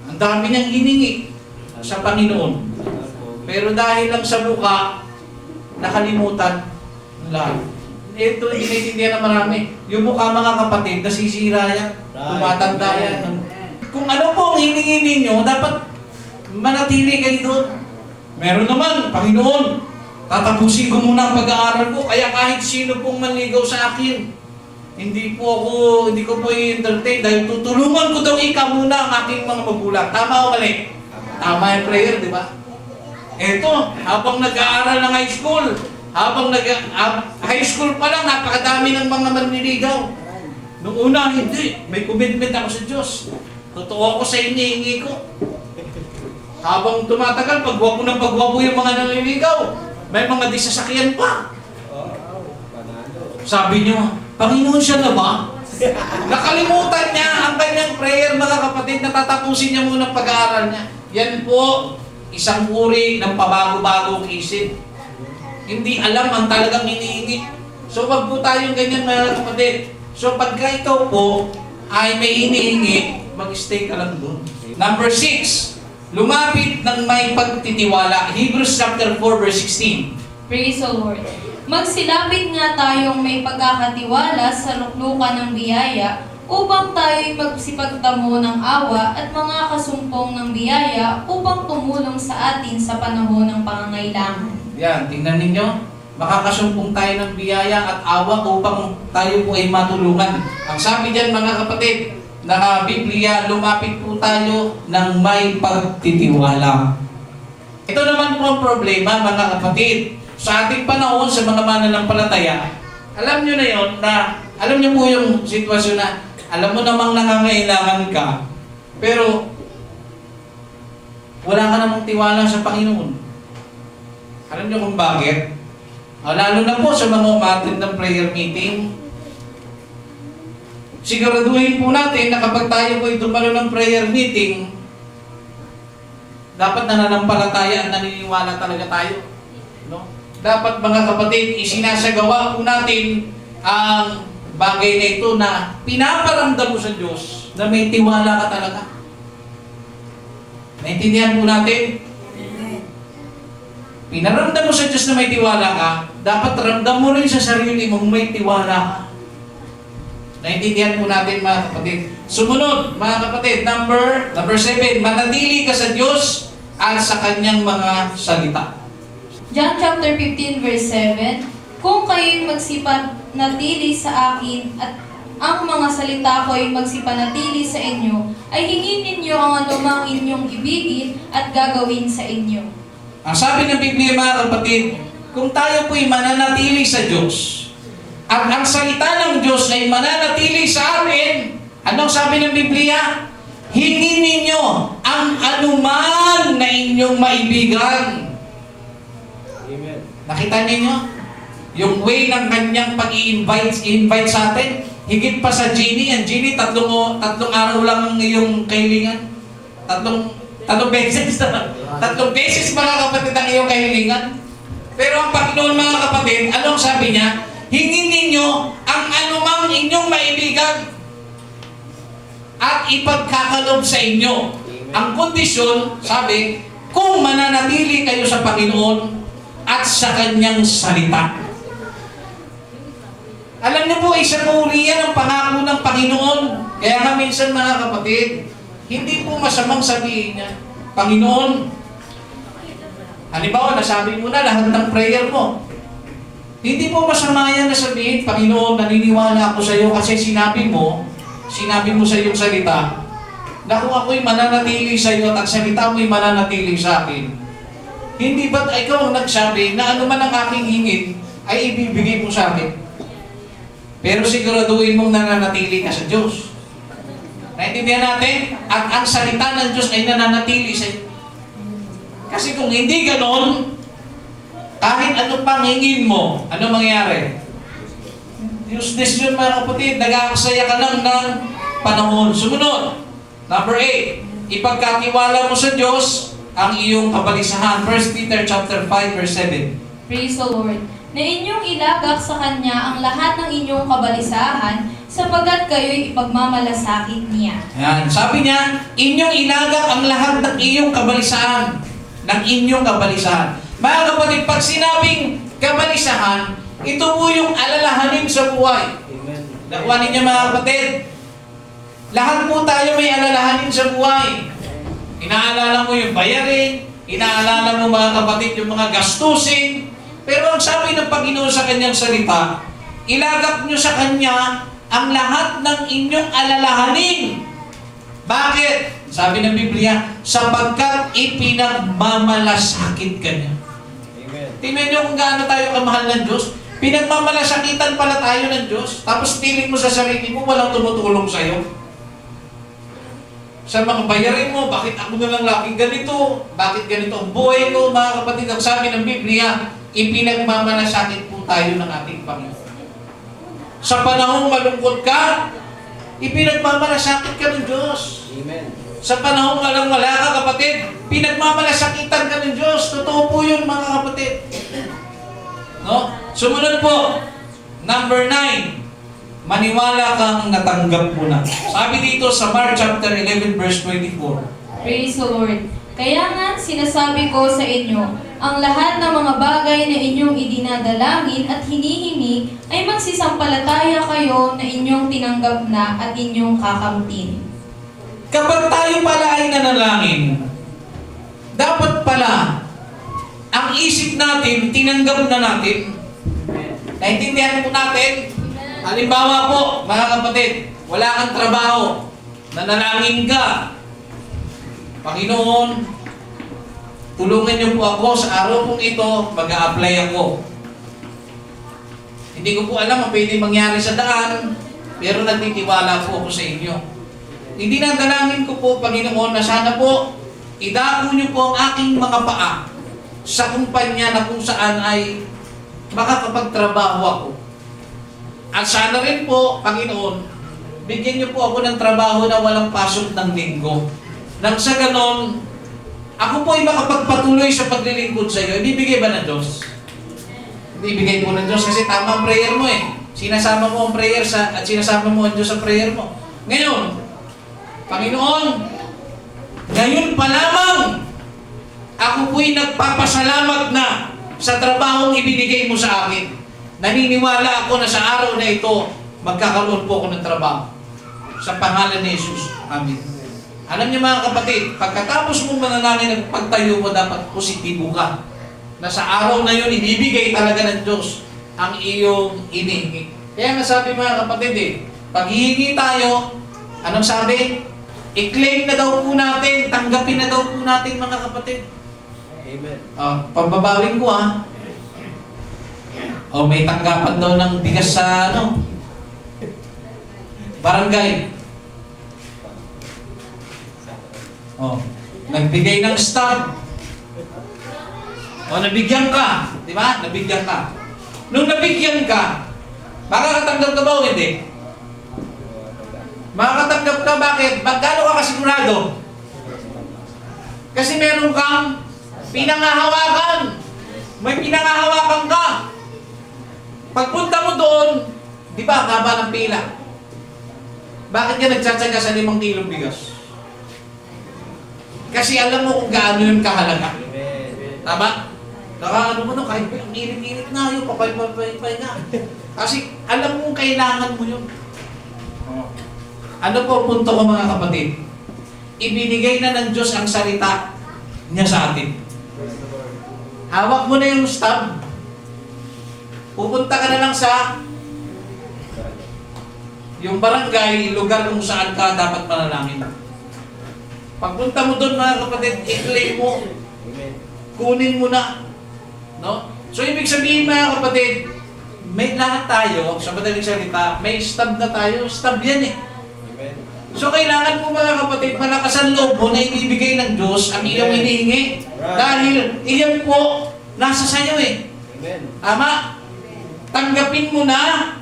Ang dami niyang hiningi sa Panginoon. Pero dahil lang sa mukha, nakalimutan lahat. Ito, initindihan na marami. Yung mukha mga kapatid, nasisira yan. Tumatanda yan. Kung ano po ang hiningi ninyo, dapat manatili kayo doon. Meron naman, Panginoon, tatapusin ko muna ang pag-aaral ko, kaya kahit sino pong manligaw sa akin, hindi ko po i-entertain dahil tutulungan ko daw ikaw muna ang aking mga magulang. Tama o mali? Tama yung prayer, di ba? Eto, habang nag-aaral ng high school, high school pa lang, napakadami ng mga manliligaw. Noong una, hindi. May commitment ako sa Diyos. Totoo ako sa hinihingi ko. Habang tumatagal, pagwapo yung mga nanliligaw, may mga di sasakyan pa. Sabi niyo, Panginoon siya na ba? Nakalimutan niya ang kanyang prayer, mga kapatid, na tatapusin niya muna ang pag-aaral niya. Yan po, isang uri ng pabago-bagong isip. Hindi alam ang talagang iniingi. So wag po tayong ganyan mga kapatid. So pagka ikaw po ay may iniingi, mag-stay ka lang doon. Number 6, lumapit ng may pagtitiwala. Hebrews chapter 4 verse 16. Praise the Lord. Magsilapit nga tayong may pagkakatiwala sa luklukan ng biyaya upang tayo'y magsipagtamo ng awa at mga kasumpong ng biyaya upang tumulong sa atin sa panahon ng pangangailangan. Yan, tingnan ninyo. Makakasumpong tayo ng biyaya at awa upang tayo po ay matulungan. Ang sabi diyan mga kapatid, na Biblia, lumapit po tayo ng may pagtitiwala. Ito naman po ang problema mga kapatid. Sa ating panahon, sa mga mananampalataya, alam nyo na yon na, alam nyo po yung sitwasyon na, alam mo namang nangangailangan ka, pero wala ka namang tiwala sa Panginoon. Alam nyo kung bakit? Lalo na po sa mga umattend ng prayer meeting, siguraduhin po natin na kapag tayo po dumalo ng prayer meeting, dapat nananampalataya at naniniwala talaga tayo. No? Dapat mga kapatid, isinasagawa po natin ang bagay na ito na pinaparamdam mo sa Diyos na may tiwala ka talaga. Naintindihan po natin? Pinaramdam mo sa Diyos na may tiwala ka, dapat ramdam mo rin sa sarili mong may tiwala ka. Naintindihan po natin mga kapatid. Sumunod mga kapatid, number 7, manatili ka sa Diyos at sa Kanyang mga salita. John chapter 15 verse 7, kung kayo'y magsipanatili sa akin at ang mga salita ko'y magsipanatili sa inyo, ay hingin ninyo ang anumang inyong ibigin at gagawin sa inyo. Ang sabi ng Biblia mga kapatid, kung tayo po'y mananatili sa Diyos, at ang salita ng Diyos ay mananatili sa atin, anong sabi ng Biblia? Hingin ninyo ang anuman na inyong maibigan. Amen. Nakita ninyo? Yung way ng kanyang pag-i-invite sa atin, higit pa sa Genie. Ang Genie, tatlong araw lang ang iyong kahilingan. Tatlong beses mga kapatid ang iyong kahilingan. Pero ang Panginoon mga kapatid, anong sabi niya? Hingin ninyo ang anumang inyong maibigan at ipagkakalob sa inyo. Ang kondisyon, sabi, kung mananatili kayo sa Panginoon at sa Kanyang salita. Alam niyo po, isang uri yan ang pangako ng Panginoon. Kaya nga minsan mga kapatid, hindi po masamang sabihin niya, Panginoon, halimbawa, nasabi mo na lahat ng prayer mo. Hindi po masama yan na sabihin, Panginoon, naniniwala ako sa iyo kasi sinabi mo sa iyong salita, na kung ako'y mananatili sa iyo at ang salita mo'y mananatili sa akin. Hindi ba't ikaw ang nagsabi na ano man ang aking hingin ay ibibigay mo sa akin? Pero siguraduhin mong nananatili ka sa Diyos. Naintindihan natin? At ang salita ng Diyos ay nananatili sa iyo. Kasi kung hindi ganon, kahit ano pang hingin mo, ano mangyayari? Useless yun mga kapatid, nag-aaksaya ka lang ng panahon. Sumunod, number 8, ipagkatiwala mo sa Diyos ang iyong kabalisahan. 1 Peter chapter 5 verse 7. Praise the Lord. Na inyong ilagak sa Kanya ang lahat ng inyong kabalisahan sapagat kayo'y ipagmamalasakit niya. Yan. Sabi niya, inyong ilagak ang lahat ng iyong kabalisahan. Ng inyong kabalisahan. Mga kapatid, pag sinabing kabalisahan, ito po yung alalahanin sa buhay. Amen. Nakuha ninyo mga kapatid, lahat po tayo may alalahanin sa buhay. Inaalala mo yung bayarin, inaalala mo mga kapatid yung mga gastusin, pero ang sabi ng Panginoon sa Kanyang salita, ilagak nyo sa Kanya ang lahat ng inyong alalahanin. Bakit? Sabi ng Biblia, sapagkat ipinagmamalasakit ka niya. Amen. Tingnan nyo kung gaano tayo kamahal ng Diyos. Pinagmamalasakitan pala tayo ng Diyos. Tapos piling mo sa sarili mo, walang tumutulong sa'yo. Sa mga bayarin mo, bakit ako na lang laging ganito? Bakit ganito ang buhay ko? Mga kapatid, ang sabi ng Biblia, ipinagmamalasakit po tayo ng ating Panginoon. Sa panahong malungkot ka, ipinagmamalasakit ka ng Diyos. Amen. Sa panahon walang wala ka, kapatid, pinagmamalasakitan ka ng Diyos. Totoo po yun, mga kapatid. No? Sumunod po, number 9. Maniwala kang natanggap mo na. Sabi dito sa Mark chapter 11 verse 24. Praise the Lord. Kaya nga, sinasabi ko sa inyo, ang lahat ng mga bagay na inyong idinadalangin at hinihingi ay magsisampalataya kayo na inyong tinanggap na at inyong kakamtin. Kapag tayo pala ay nanalangin, dapat pala ang isip natin, tinanggap na natin. Naintindihan po natin? Halimbawa po, mga kapatid, wala kang trabaho, nanalangin ka. Panginoon, tulungan niyo po ako sa araw pong ito, mag-a-apply ako. Hindi ko po alam ang pwede mangyari sa daan, pero nagtitiwala po ako sa inyo. Hindi nadalangin ko po, Panginoon, na sana po, idako niyo po ang aking mga paa sa kumpanya na kung saan ay makakapagtrabaho ako. At sana rin po, Panginoon, bigyan niyo po ako ng trabaho na walang pasok ng linggo. Nang sa ganon, ako po ay makapagpatuloy sa paglilingkod sa iyo. Ibibigay ba ng Diyos? Ibibigay po ng Diyos kasi tama ang prayer mo eh. Sinasama mo ang prayer at sinasama mo ang Diyos sa prayer mo. Ngayon, Panginoon, ngayon pa lamang, ako po'y nagpapasalamat na sa trabahong ibinigay mo sa akin. Naniniwala ako na sa araw na ito, magkakaroon po ako ng trabaho. Sa pangalan ni Jesus. Amen. Alam niyo mga kapatid, pagkatapos mong manalangin at pagtayo mo, dapat positibo ka. Na sa araw na yun, ibibigay talaga ng Diyos ang iyong hinihingi. Kaya nga sabi mga kapatid pag hihingi tayo, anong sabi? I-claim na daw po natin, tanggapin na daw po natin mga kapatid. Amen. Pambabawin ko may tanggapan daw ng bigas sa barangay. Nagbigay ng stamp. Nabigyan ka. Di ba? Nabigyan ka. Nung nabigyan ka, makakatanggap ka ba o hindi? Makakatanggap ka, bakit? Magkano ka kasigurado? Kasi meron kang pinangahawakan. May pinangahawakan ka. Pagpunta mo doon, di ba, haba ng pila? Bakit ka nagtsatsaga sa 5 kilong bigas? Kasi alam mo kung gaano yung kahalaga. Tama? Ano mo kahit ang init-init na yun, papay-papay nga. Kasi alam mo kailangan mo yun. Ano po punto ko mga kapatid? Ibinigay na ng Diyos ang salita niya sa atin. Hawak mo na yung stub. Pupunta ka na lang sa yung barangay, lugar kung saan ka dapat manalangin. Pagpunta mo doon mga kapatid, i-claim mo. Kunin mo na. No? So ibig sabihin mga kapatid, may lahat tayo, sa madaling salita, may stub na tayo. Stub yan eh. So kailangan mo mga kapatid, malakasan loob mo na ibibigay ng Diyos ang iyong hinihingi. Dahil iyan po, nasa sayo eh. Tama? Tanggapin mo na,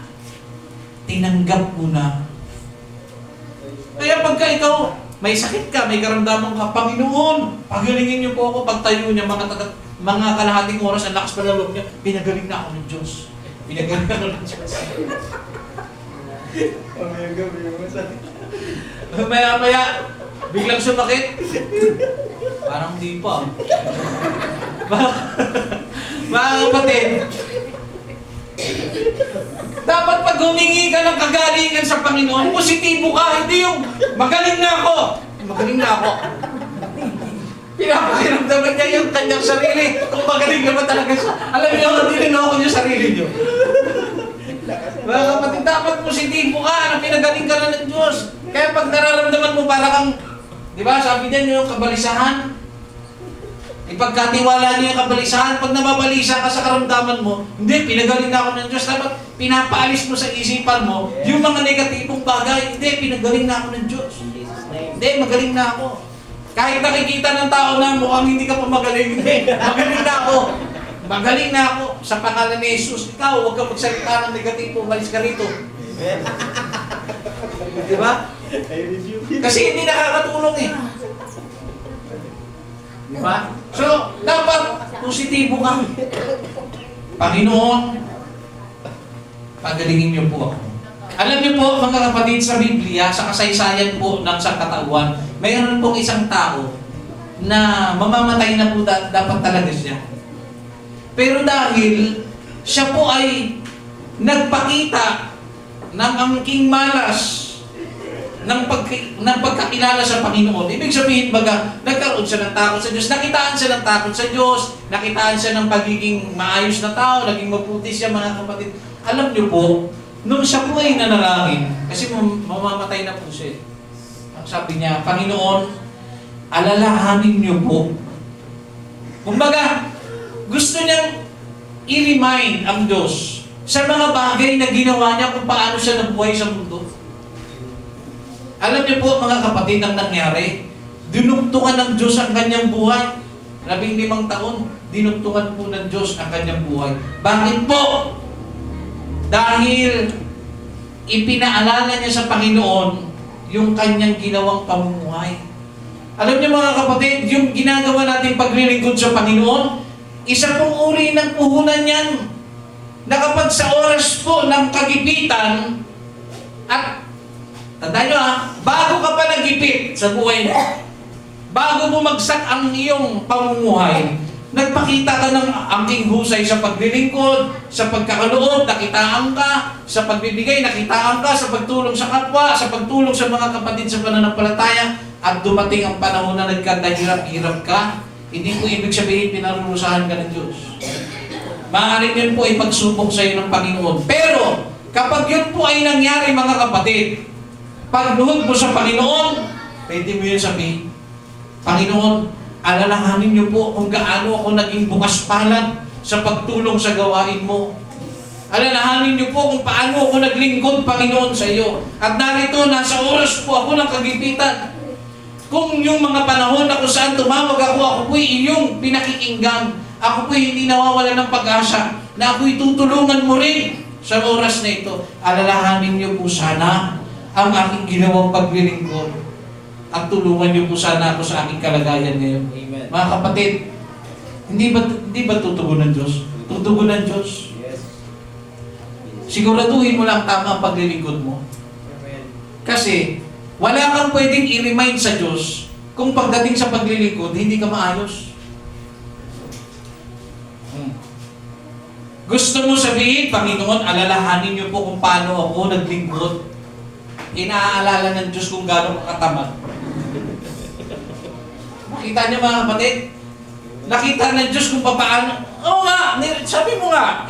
tinanggap mo na. Kaya pagka ikaw, may sakit ka, may karamdaman ka, Panginoon, pagalingin niyo po ako, pagtayo niya, mga kalahating oras, ang lakas pa ng loob niya, pinagaling na ako ng Diyos. Pinagaling na ako ng Diyos. Maya-maya, biglang sumakit. Parang di pa. Mga kapatid, dapat pag humingi ka ng kagalingan sa Panginoon, positibo ka, hindi yung magaling na ako. Magaling na ako. Pinapakiramdaman niya yung kanyang sarili kung magaling naman talaga siya. Alam niyo, hindi rin ako yung sarili niyo. Mga kapatid, dapat positibo ka na pinagaling ka na ng Diyos. Kaya pag nararamdaman mo para kang, di ba, sabi din yung kabalisahan, ipagkatiwala niyo yung kabalisahan, pag nababalisa ka sa karamdaman mo, hindi, pinagaling na ako ng Diyos. Dapat pinapaalis mo sa isipan mo yung mga negatibong bagay. Hindi, pinagaling na ako ng Diyos. Hindi, magaling na ako. Kahit nakikita ng tao na mukhang hindi ka pa magaling, hindi, magaling na ako. Magaling na ako sa pangalan ni Jesus. Ikaw, huwag ka magsalita ng negatibo, umalis ka rito. Di ba? I rebuke you. Kasi hindi nakakatulong eh. Di ba? So, dapat positibo ka. Panginoon, pagalingin niyo po ako. Alam niyo po, mga kapatid, sa Biblia, sa kasaysayan po ng sangkatauhan, mayroon pong isang tao na mamamatay na po dapat talaga siya. Pero dahil siya po ay nagpakita ng angking malas ng pagkakilala sa Panginoon. Ibig sabihin, baga, nagkaroon siya ng takot sa Diyos. Nakitaan siya ng takot sa Diyos. Nakitaan siya ng pagiging maayos na tao. Naging mabuti siya, mga kapatid. Alam niyo po, nung siya po ay nanalangin, kasi mamamatay na po siya. Ang sabi niya, Panginoon, alalahanin niyo po. Kumbaga, gusto niyang i-remind ang Diyos sa mga bagay na ginawa niya kung paano siya nabuhay sa mundo. Alam niyo po, mga kapatid, ang nangyari, dinugtungan ng Diyos ang kanyang buhay. 15 taon, dinugtungan po ng Diyos ang kanyang buhay. Bakit po? Dahil ipinaalala niya sa Panginoon yung kanyang ginawang pamumuhay. Alam niyo, mga kapatid, yung ginagawa natin paglilingkod sa Panginoon, isa pong uri ng puhunan yan, na kapag sa oras po ng kagipitan, at tandaan nyo bago ka pa nagipit sa buhay mo, bago bumagsak ang iyong pamumuhay, nagpakita ka ng angking husay sa paglilingkod, sa pagkakaloob, nakitaan ka, sa pagbibigay, nakitaan ka, sa pagtulong sa kapwa, sa pagtulong sa mga kapatid sa pananampalataya, at dumating ang panahon na nagkandahirap-hirap ka, hindi po ibig sabihin pinarurusahan ka ng Diyos. Maaaring yun po ay pagsubok sa iyo ng Panginoon. Pero, kapag yun po ay nangyari, mga kapatid, pagluhod mo sa Panginoon, pwede mo yun sabihin, Panginoon, alalahanin niyo po kung gaano ako naging bukas palad sa pagtulong sa gawain mo. Alalahanin niyo po kung paano ako naglingkod, Panginoon, sa iyo. At narito, nasa oras po ako ng kagipitan. Kung yung mga panahon na kung saan tumawag ako po'y iyong pinakikinggan. Ako po'y hindi nawawalan ng pag-asa na ako'y tutulungan mo rin sa oras na ito. Alalahanin niyo po sana ang aking ginawang paglilingkod. At tulungan niyo po sana ako sa aking kalagayan ngayon. Amen. Mga kapatid, hindi ba tutugon ng Diyos? Tutugon ng Diyos. Yes. Siguraduhin mo lang tama ang paglilingkod mo. Amen. Kasi, wala kang pwedeng i-remind sa Diyos kung pagdating sa paglilingkod, hindi ka maayos. Gusto mo sabihin, Panginoon, alalahanin niyo po kung paano ako naglingkod. Inaalala ng Diyos kung gaano katamad. Nakita niyo, mga kapatid? Nakita ng Diyos kung paano. Oo nga, sabi mo nga,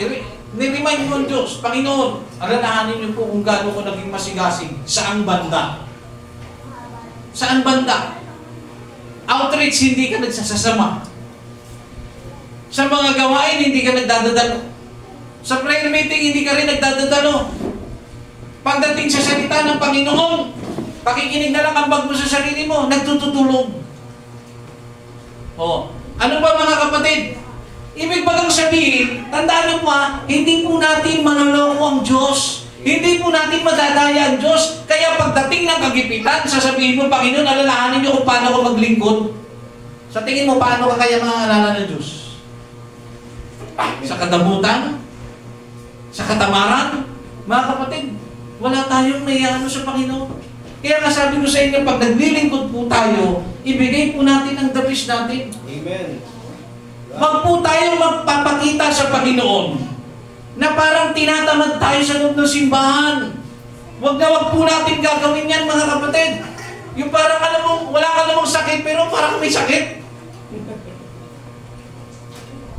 niremind mo ang Diyos, Panginoon, alalahanin niyo po kung gaano ko naging masigasig. Saang banda? Saan banda? Outreach, hindi ka nagsasasama. Sa mga gawain, hindi ka nagdadadalo. Sa prayer meeting, hindi ka rin nagdadadalo. Pagdating sa salita ng Panginoon, pakikinig na lang ambag mo sa sarili mo, nagtutulog. Ano ba, mga kapatid? Ibig bagang sabihin, tandaan niyo po hindi po natin manloloko ang Diyos. Hindi po natin madadaya ang Diyos. Kaya pagdating ng kagipitan, sasabihin mo, Panginoon, alalahanin niyo kung paano ako maglingkod. Sa tingin mo, paano ka kaya maaalala ng Diyos? Sa kadamutan? Sa katamaran? Mga kapatid, wala tayong naiano sa Panginoon. Kaya nga sabi ko sa inyo, pag naglilingkod po tayo, ibigay po natin ang the best natin. Amen. Wag po tayong magpapakita sa Panginoon na parang tinatamad tayo sa loob ng simbahan. Wag na wag po natin gagawin yan, mga kapatid. Yung parang alam mo, wala ka namang sakit, pero parang may sakit.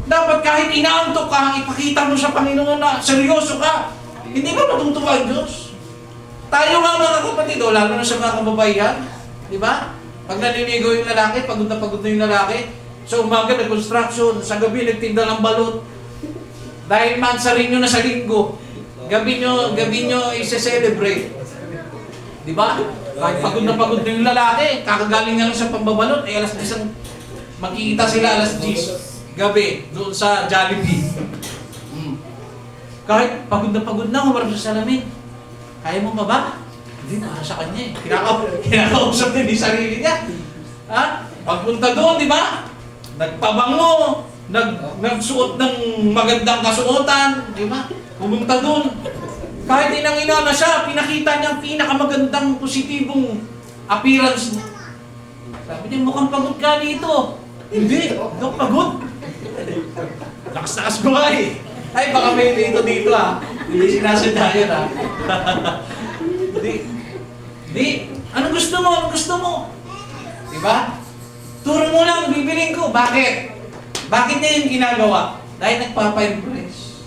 Dapat kahit inaantok ka, ipakita mo sa Panginoon na seryoso ka. Hindi ba matutuwa ang Diyos? Tayo nga, mga kapatid, lalo na sa mga kababaihan, di ba? Pag naliligo yung lalaki, pagod na yung lalaki, sa umaga nag-construction, sa gabi nagtinda ng balot. Dahil mansarin nyo na sa linggo, gabi nyo i-celebrate. Di ba? Kahit pagod na yung lalaki, kakagaling nga lang sa pambabalot, alas 10, magkikita sila alas 10, gabi, doon sa Jollibee. Kahit pagod na, humarap sa salamin. Kaya mo pa ba? Hindi, para sa kanya eh. Kinakausap niya ni sarili niya. Ha? Pagpunta doon, di ba? Nagpabango, nagsuot ng magandang kasuotan, di ba? Pumunta doon. Kahit inang-ina na siya, pinakita niya ang pinakamagandang positibong appearance niya. Sabi niya, mukhang pagod ka dito. Hindi, hindi pagod. Lakas-lakas ko eh. Ay, baka may dito ha. Hindi sinasadya yun ha. Di, anong gusto mo? Anong gusto mo? Diba? Turo mo lang, bibiling ko. Bakit? Bakit niya yung ginagawa? Dahil nagpapa-impress.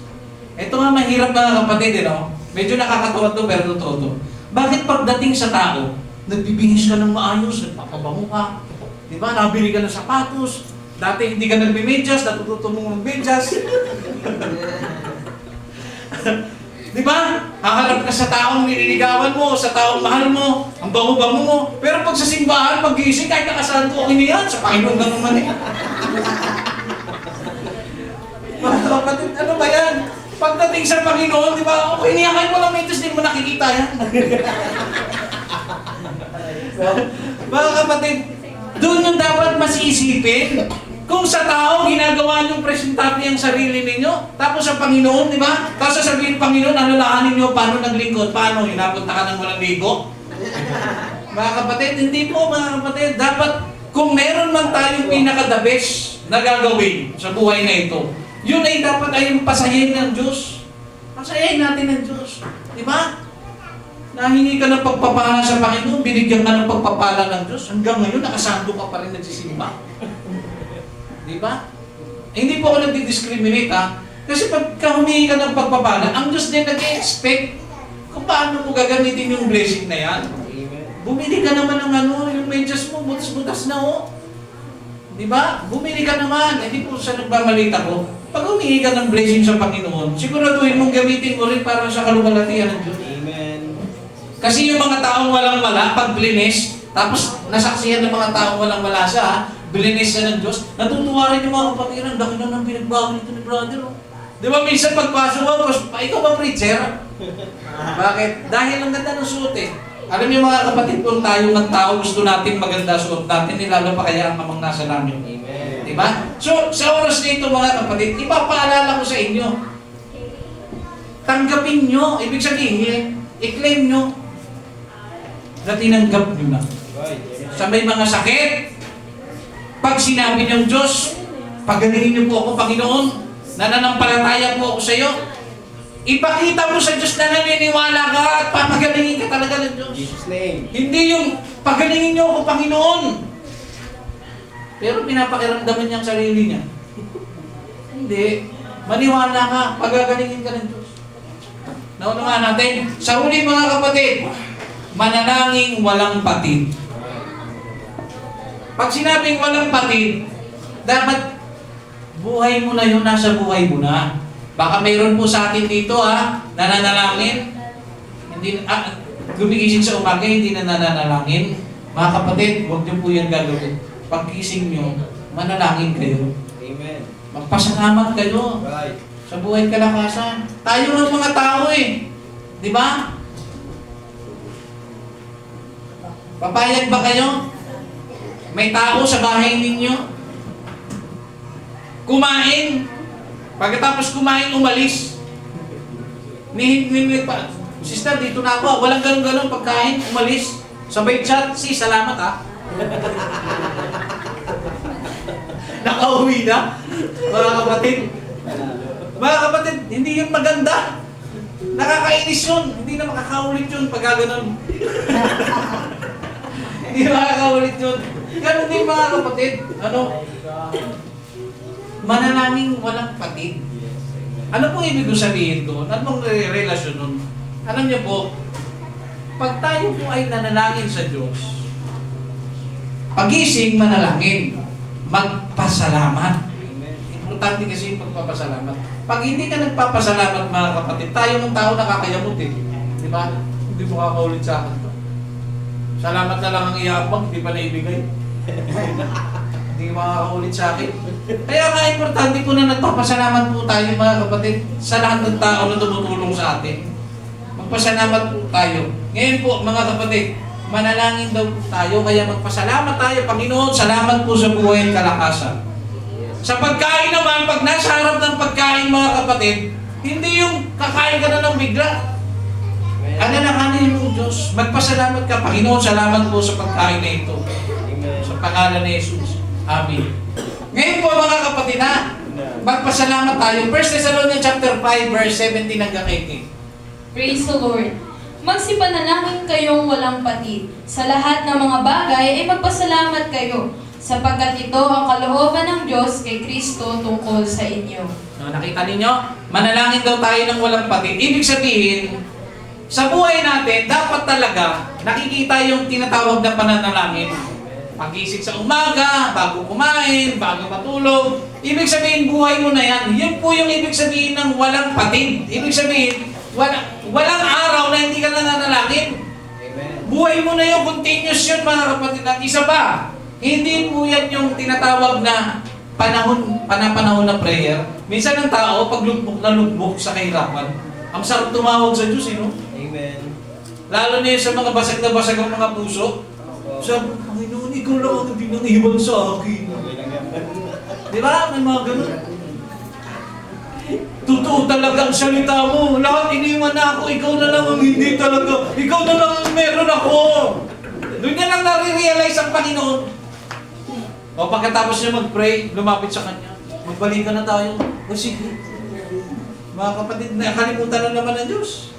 Ito nga mahirap mga kapatid, Medyo nakakatawa to pero totoo to. Bakit pagdating sa tao, nagbibihis ka ng maayos, nagpapabango ka, diba? Nabili ka ng sapatos, dati hindi ka nagbimedyas, natututo mong magmedyas. Diba? Haharap ka sa taong nililigawan mo, sa taong mahal mo, ang bango-bango mo. Pero pag sa simbahan, pag-iisip, kahit nakasahan ko, okay na yan, sa Panginoon na naman eh. Mga kapatid, ano ba yan? Pagdating sa Panginoon, di ba, okay na yan, kahit walang medyas, di mo nakikita yan. Mga kapatid, doon yung dapat mas isipin. Kung sa tao, ginagawa niyong presentable ang sarili ninyo, tapos sa Panginoon, di ba? Tapos sasabihin, Panginoon, alalahanin niyo paano naglingkod, paano, hinapunta ka ng walang ligo? Mga kapatid, hindi po mga kapatid. Dapat, kung meron man tayong pinaka-the best na gagawin sa buhay na ito, yun ay dapat ay yung pasahin ng Diyos. Pasahin natin ng Diyos. Di ba? Nahingi ka ng pagpapala sa Panginoon, binigyan ka ng pagpapala ng Diyos, hanggang ngayon, nakasando ka pa rin nagsisimba. Di ba? Hindi po ako nagdi-discriminate ha. Kasi pagka humingi ka ng pagpapala, ang Diyos din nag-expect kung paano mo gagamitin yung blessing na yan. Bumili ka naman ng yung medyas mo, butas-butas na Di ba? Bumili ka naman. Hindi po sa nagbamalita ko. Pag humingi ka ng blessing sa Panginoon, siguraduhin mong gamitin mo rin para sa kaluwalhatian ng Diyos. Amen. Kasi yung mga taong walang-wala, pag blinis, tapos nasaksihan ng mga taong walang-wala siya, blinis siya ng Diyos, natutuwa rin yung mga kapatid, ang laki na ng pinagbago nito ni brother. Di ba minsan pagpasok mo, ikaw ba preacher? Bakit? Dahil ang ganda ng suot eh. Alam niyo mga kapatid, kung tayo ng tao, gusto natin maganda suot natin, lalo pa kaya ang amang nasa namin. Amen. Di ba? So, sa oras nito mga kapatid, ipapaalala ko sa inyo. Tanggapin nyo, ibig sabihin, i-claim nyo na tinanggap nyo na. Right. Sa may mga sakit, pag sinabi ng Diyos, pagalingin niyo po ako, Panginoon, nananampalataya po ako sa iyo, ipakita mo sa Diyos na naniniwala ka at papagalingin ka talaga ng Diyos. Jesus' name. Hindi yung pagalingin niyo ako, Panginoon. Pero pinapakiramdaman niya ang sarili niya. Hindi. Maniwala ka, pagagalingin ka ng Diyos. Naunawaan natin, sa huli mga kapatid, manalangin walang patid. Pag sinabing walang patid, dapat buhay mo na yun, nasa buhay mo na. Baka mayroon po sa atin dito nananalangin, hindi, gumigising sa umaga, hindi na nananalangin. Mga kapatid, huwag niyo po yan gagawin. Paggising niyo, manalangin kayo. Amen. Magpasalamat kayo Right. sa buhay kalakasan. Tayo ng mga tao eh. Di ba? Papayag ba kayo? May tao sa bahay ninyo? Kumain. Pagkatapos kumain, umalis. Pa. Sister, dito na ako. Walang ganun-ganun pagkain, umalis. Sabay chat, salamat Nakauwi na. Mga kapatid. Mga kapatid, hindi yun maganda. Nakakainis yun. Hindi na makakaulit yun pag gano'n. Hindi makakaulit yun. Ganun din mga kapatid. Manalangin walang patid. Ano pong ibig sabihin doon? Ano pong relasyon nun? Alam niyo po, pag tayo po ay nanalangin sa Diyos, pagising manalangin, magpasalamat. Importante kasi yung pagpapasalamat. Pag hindi ka nagpapasalamat mga kapatid, tayo ng tao nakakayamot eh. Di ba? Hindi mo kakaulit sa akin to. Salamat na lang ang iyabang, hindi pa naibigay. Hindi makakaulit sa akin. Kaya nga importante po na nagpapasalamat po tayo mga kapatid sa lahat ng tao na tumutulong sa atin. Magpasalamat po tayo. Ngayon po, mga kapatid, manalangin daw po tayo, kaya magpasalamat tayo. Panginoon, salamat po sa buhay at kalakasan. Sa pagkain naman, pag nasa harap ng pagkain, mga kapatid, hindi yung kakain ka na ng bigla. Alalahanin mo, Diyos. Magpasalamat ka, Panginoon. Salamat po sa pagkain na ito. Amen. Sa pangalan ni Jesus. Amen. Ngayon po, mga kapatid, magpasalamat tayo. 1 Thessalonians chapter 5, verse 17 hanggang 18. Praise the Lord. Magsipanalangin kayong walang patid. Sa lahat ng mga bagay ay magpasalamat kayo, sapagkat ito ang kalooban ng Diyos kay Kristo tungkol sa inyo. No, nakita ninyo? Manalangin daw tayo ng walang patid. Ibig sabihin, sa buhay natin, dapat talaga nakikita yung tinatawag na pananalangin. Pagising sa umaga, bago kumain, bago matulog. Ibig sabihin, buhay mo na yan. Yun po yung ibig sabihin ng walang patid. Ibig sabihin, walang araw na hindi ka nananalangin. Amen. Buhay mo na yung continuous yun, mga kapatid. At isa pa, hindi po yan yung tinatawag na panahon na prayer. Minsan ang tao, pag lugmok na lugmok sa kahirapan, ang sarap tumawag sa Diyos, Amen. Lalo na yun sa mga basag na basag ang mga puso. Sabi, Panginoon, ikaw lang ang hindi nang iwan sa akin. Okay lang yan. Di ba? May mga ganun. Totoo talaga ang salita mo. Lahat iniwan na ako. Ikaw na lang ang hindi talaga. Ikaw na lang ang meron ako. Doon niya lang nare-realize ang Panginoon. O pagkatapos niya mag-pray, lumapit sa Kanya. Magbalikan na tayo. O sige. Mga kapatid, nakalimutan na naman ng Diyos.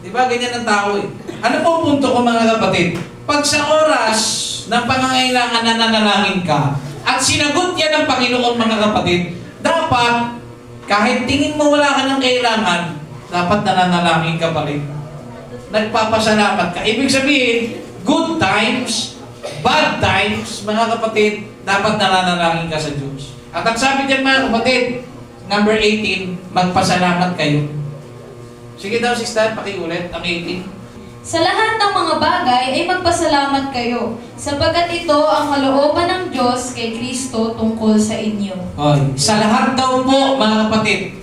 Di ba? Ganyan ang tao eh. Ano po ang punto ko, mga kapatid? Pag sa oras ng pangangailangan na nanalangin ka at sinagot yan ng Panginoon, mga kapatid, dapat kahit tingin mo wala ka ng kailangan, dapat nananalangin ka pa rin. Nagpapasalamat ka. Ibig sabihin, good times, bad times, mga kapatid, dapat nananalangin ka sa Diyos. At ang sabi dyan, mga kapatid, number 18, magpasalamat kayo. Sige daw, sister, pakiulit ang 18. Sa lahat ng mga bagay ay magpasalamat kayo, sapagkat ito ang kalooban ng Diyos kay Kristo tungkol sa inyo. Okay. Sa lahat daw po, mga kapatid,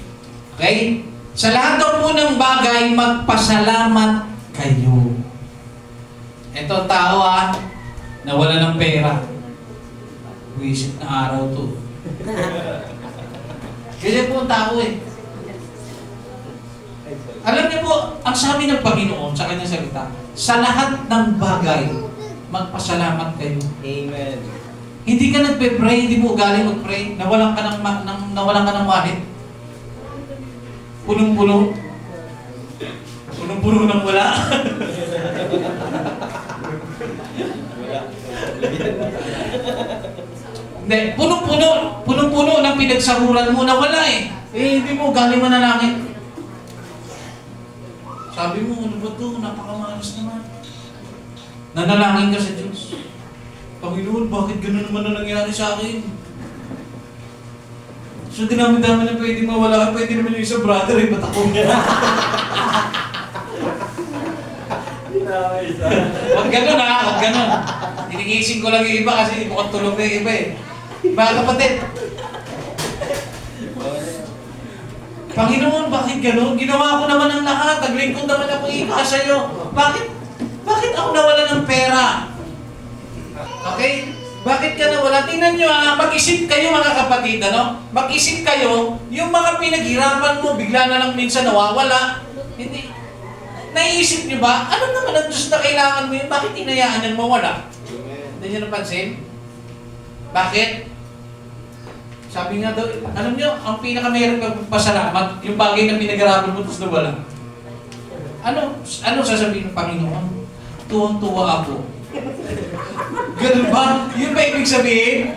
okay? Sa lahat daw po ng bagay, magpasalamat kayo. Ito tao nawala ng pera. Wisit na araw to. Kasi po ang tao Alam niyo po, ang sabi ng Panginoon sa kanyang salita, sa lahat ng bagay, magpasalamat kayo. Amen. Hindi ka nagpe-pray, hindi mo ugali mag-pray, nawalan ka ng wallet. Punong-puno. Punong-puno ng wala. Hindi, punong-puno ng pinagsahuran mo na wala hindi mo ugali manalangin. Sabi mo, ano ba ito? Napakamalas naman. Nanalangin ka sa Diyos. Panginoon, bakit gano'n naman na nangyari sa akin? So, dinami-dami na pwede mawala. Pwede naman yung isang brother, ba't ako? Huwag gano'n huwag gano'n. Tinigising ko lang yung iba kasi mukhang tulog na yung iba Mga kapatid, Panginoon, bakit gano'n? Ginawa ko naman ang lahat. Naglingkod naman ako ika sa'yo. Bakit ako nawala ng pera? Okay? Bakit ka nawala? Tingnan nyo mag-isip kayo mga kapatid, Mag-isip kayo, yung mga pinaghirapan mo, bigla na lang minsan nawawala. Hindi. Naiisip nyo ba? Ano naman ang Diyos na kailangan mo yun? Bakit inayaan niyang mawala? Hindi nyo napansin? Bakit? Sabi nga daw, alam nyo, ang pinakamahirap ng pasalamat, yung bagay na pinaghirapan mo, tapos nawala. Ano sasabihin ng Panginoon? Tuwang-tuwa ako. Ganun ba? Yun ba ibig sabihin?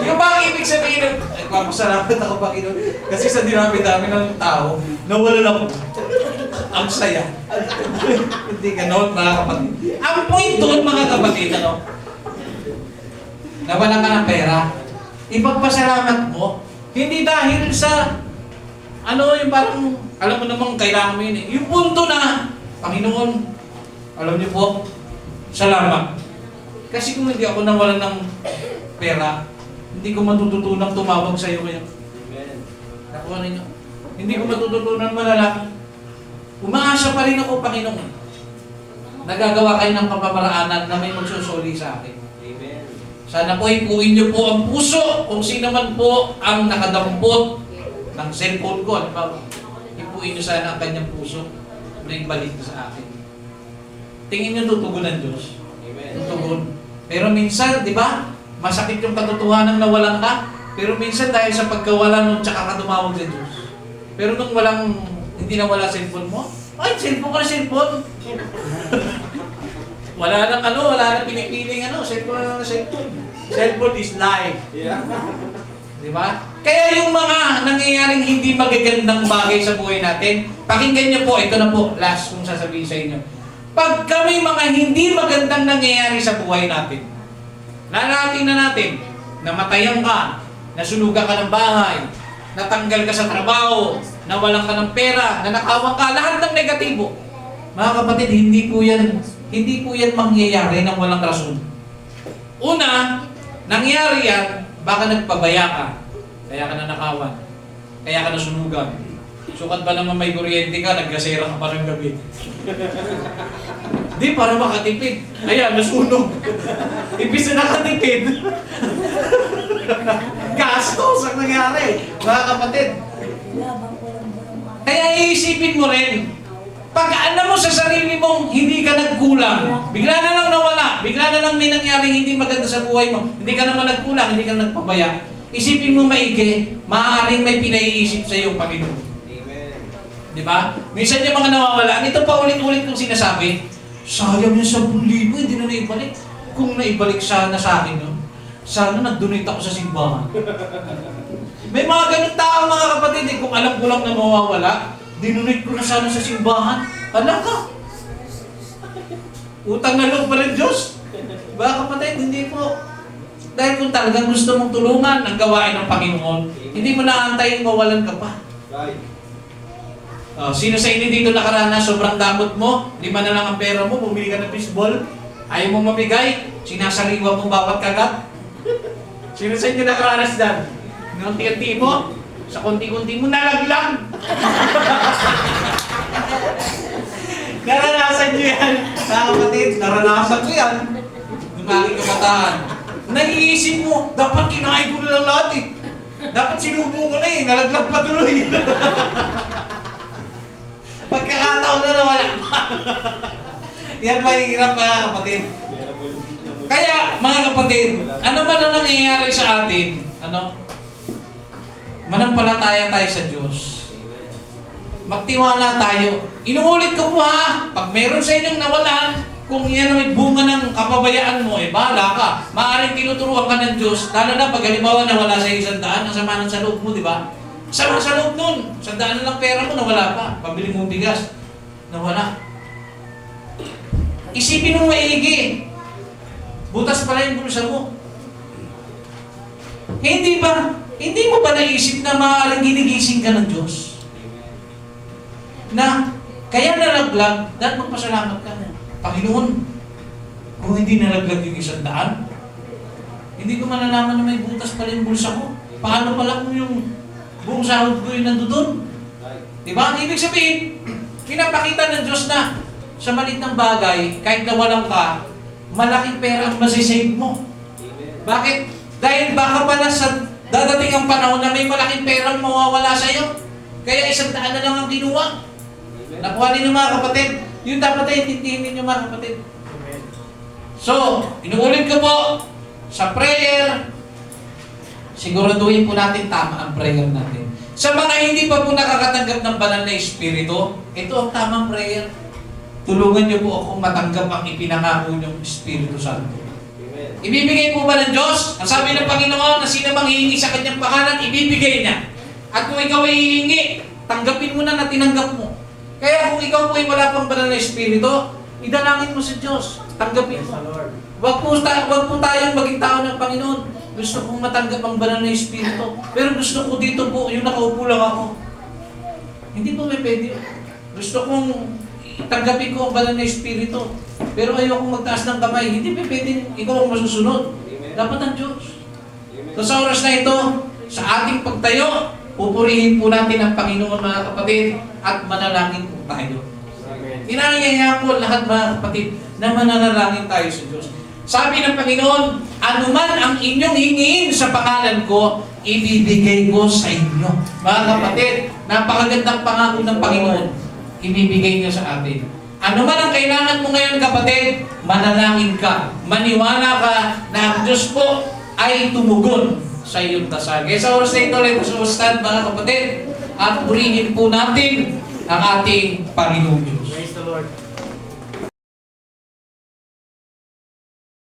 Yung ba ibig sabihin ng, papasalamat ako, Panginoon, kasi sa dinami-dami ng tao, nawala ako. Ang saya. Hindi ganon, mga kapatid. Ang point doon, mga kapatid, nawala ka ng pera, ipagpasalamat mo, hindi dahil sa, yung parang, alam mo namang kailangan mo yun Yung punto na, Panginoon, alam niyo po, salamat. Kasi kung hindi ako nawalan ng pera, hindi ko matututunang tumawag sa iyo ngayon. Amen. Nakuha ninyo. Hindi ko matututunan malala. Umaasa pa rin ako, Panginoon. Nagagawa kayo ng pamamaraanan na may magsusuli sa akin. Amen. Sana po ipuin niyo po ang puso kung sino man po ang nakadampot ng cellphone ko. Ano ba? Ipuin niyo sana ang kanyang puso na ibalik sa akin. Tingin niyo tutugon ng Diyos. Amen. Tutugon. Pero minsan, di ba? Masakit yung katotohanan na walang ka. Pero minsan dahil sa pagkawala nun, tsaka ka tumawag sa Diyos. Pero nung hindi na wala cellphone mo, ay, cellphone ka na cellphone. wala nang pinipiling cellphone na cellphone. Cellphone is life. Yeah. Di ba? Kaya yung mga nangyayaring hindi magagandang bagay sa buhay natin, pakinggan niyo po, ito na po, last kong sasabihin sa inyo. Pag kami mga hindi magandang nangyayari sa buhay natin, nalating na natin, namatayan ka, nasunugan ka ng bahay, natanggal ka sa trabaho, nawalan ka ng pera, nanakawan ka, lahat ng negatibo. Mga kapatid, hindi po yan mangyayari ng walang rason. Una, nangyari yan, baka nagpabaya ka, kaya ka nanakawan, kaya ka nasunugan. Sukat ba naman may kuryente ka, naggasera ka pa ng gabi. Di, para makatipid. Ayan, nasunog. Ibig na nakatipid. Gastos ang nangyari, mga kapatid. Kaya iisipin mo rin, pag alam mo sa sarili mong hindi ka nagkulang, bigla na lang nawala, bigla na lang may nangyari hindi maganda sa buhay mo, hindi ka naman nagkulang, hindi ka nagpabaya, isipin mo maigi, maaaring may pinaiisip sa iyo, Panginoon. Amen. Di ba? Minsan yung mga nawawala, ito pa ulit-ulit kong sinasabi, sayang yung 10,000, hindi na naibalik. Kung naibalik sana sa akin, no? Sana nag-donate ako sa simbahan. May mga ganun tao, mga kapatid, kung alam ko lang na mawawala, dinonate ko na sana sa simbahan. Alam ka? Utang na loob pa rin Diyos. Mga kapatid, hindi po. Dahil kung talagang gusto mong tulungan ang gawain ng Panginoon, hindi mo naantayin mawalan ka pa. Right. Sino sa inyo dito nakaranas, sobrang damot mo, 5 na lang ang pera mo, bumili ka ng fishball, ayaw mo mamigay, sinasariwa mo bawat kagat. Sino sa inyo nakaranas dyan? Nunti-unti mo, sa konti-konti mo, nalaglang. Naranasan nyo yan, mga kapatid, naranasan ko yan. Nung aking kabataan. Naiisip mo, dapat kinain ko na lang lahat eh. Dapat sinubo ko na eh, nalaglag pa tuloy. Pagkakataon na nawala pa. Yan mahirap, mga kapatid. Kaya, mga kapatid, ano man ang nangyayari sa atin, manampalataya tayo sa Diyos. Magtiwala tayo. Inuulit ko po ha, pag meron sa inyong nawalan, kung yan ay bunga ng kapabayaan mo, bahala ka. Maaaring tinuturuan ka ng Diyos, lalo na pag halimbawa nawala sa 100, ang sama ng sa loob mo, di ba? Sama sa loob nun. 100 na lang pera mo, nawala pa. Pabili mong bigas, nawala. Isipin mo maigi. Butas pala yung bulsa mo. Hindi mo ba naisip na maaaring ginigising ka ng Diyos? Na, kaya nalaglag, dahil magpasalamat ka na. Panginoon, kung hindi nalaglag yung 100, hindi ko malalaman na may butas pala yung bulsa ko. Paano pala kung yung buong sahod ko yung nandoon? Diba? Ibig sabihin, pinapakita ng Diyos na sa maliit ng bagay, kahit nawalan ka, malaking pera ang masisave mo. Bakit? Dahil baka pala sa dadating ang panahon na may malaking pera ang mawawala sa iyo. Kaya 100 na lang ang kinuha. Nakuha ninyo mga kapatid. Yun dapat ay intindihin ninyo mga kapatid. So, inuulit ko po, sa prayer, siguraduhin po natin tama ang prayer natin. Sa mga hindi pa po nakakatanggap ng banal na Espiritu, ito ang tamang prayer. Tulungan niyo po akong matanggap ang ipinangako niyong Espiritu Santo. Amen. Ibibigay po ba ng Diyos? Ang sabi ng Panginoon na sino mang hihingi sa kanyang pangalan, ibibigay niya. At kung ikaw ay hihingi, tanggapin mo na tinanggap mo. Kaya kung ikaw po ay wala pang banal na Espiritu, idalangin mo sa Diyos. Tanggapin mo. Huwag po tayong maging tao ng Panginoon. Gusto kong matanggap ang banal na Espiritu. Pero gusto ko dito po, yung nakaupo lang ako. Hindi po may pwede. Gusto kong tanggapin ko ang banal na Espiritu. Pero ayokong magtaas ng kamay. Hindi pa pwede. Ikaw ang masusunod. Dapat ang Diyos. So sa oras na ito, sa ating pagtayo, pupurihin po natin ang Panginoon mga kapatid at manalangin po tayo. Amen. Inangyayaan po lahat mga kapatid na mananalangin tayo sa Diyos. Sabi ng Panginoon, anuman ang inyong hingin sa pangalan ko, ibibigay ko sa inyo. Mga kapatid, napakagandang pangako ng Panginoon, ibibigay niya sa atin. Anuman ang kailangan mo ngayon kapatid, manalangin ka. Maniwala ka na ang Diyos po ay tumugon sa iyong dasal. Kaya sa oras na ito, let us stand mga kapatid, at purihin po natin ang ating Panginoon Diyos. Praise the Lord.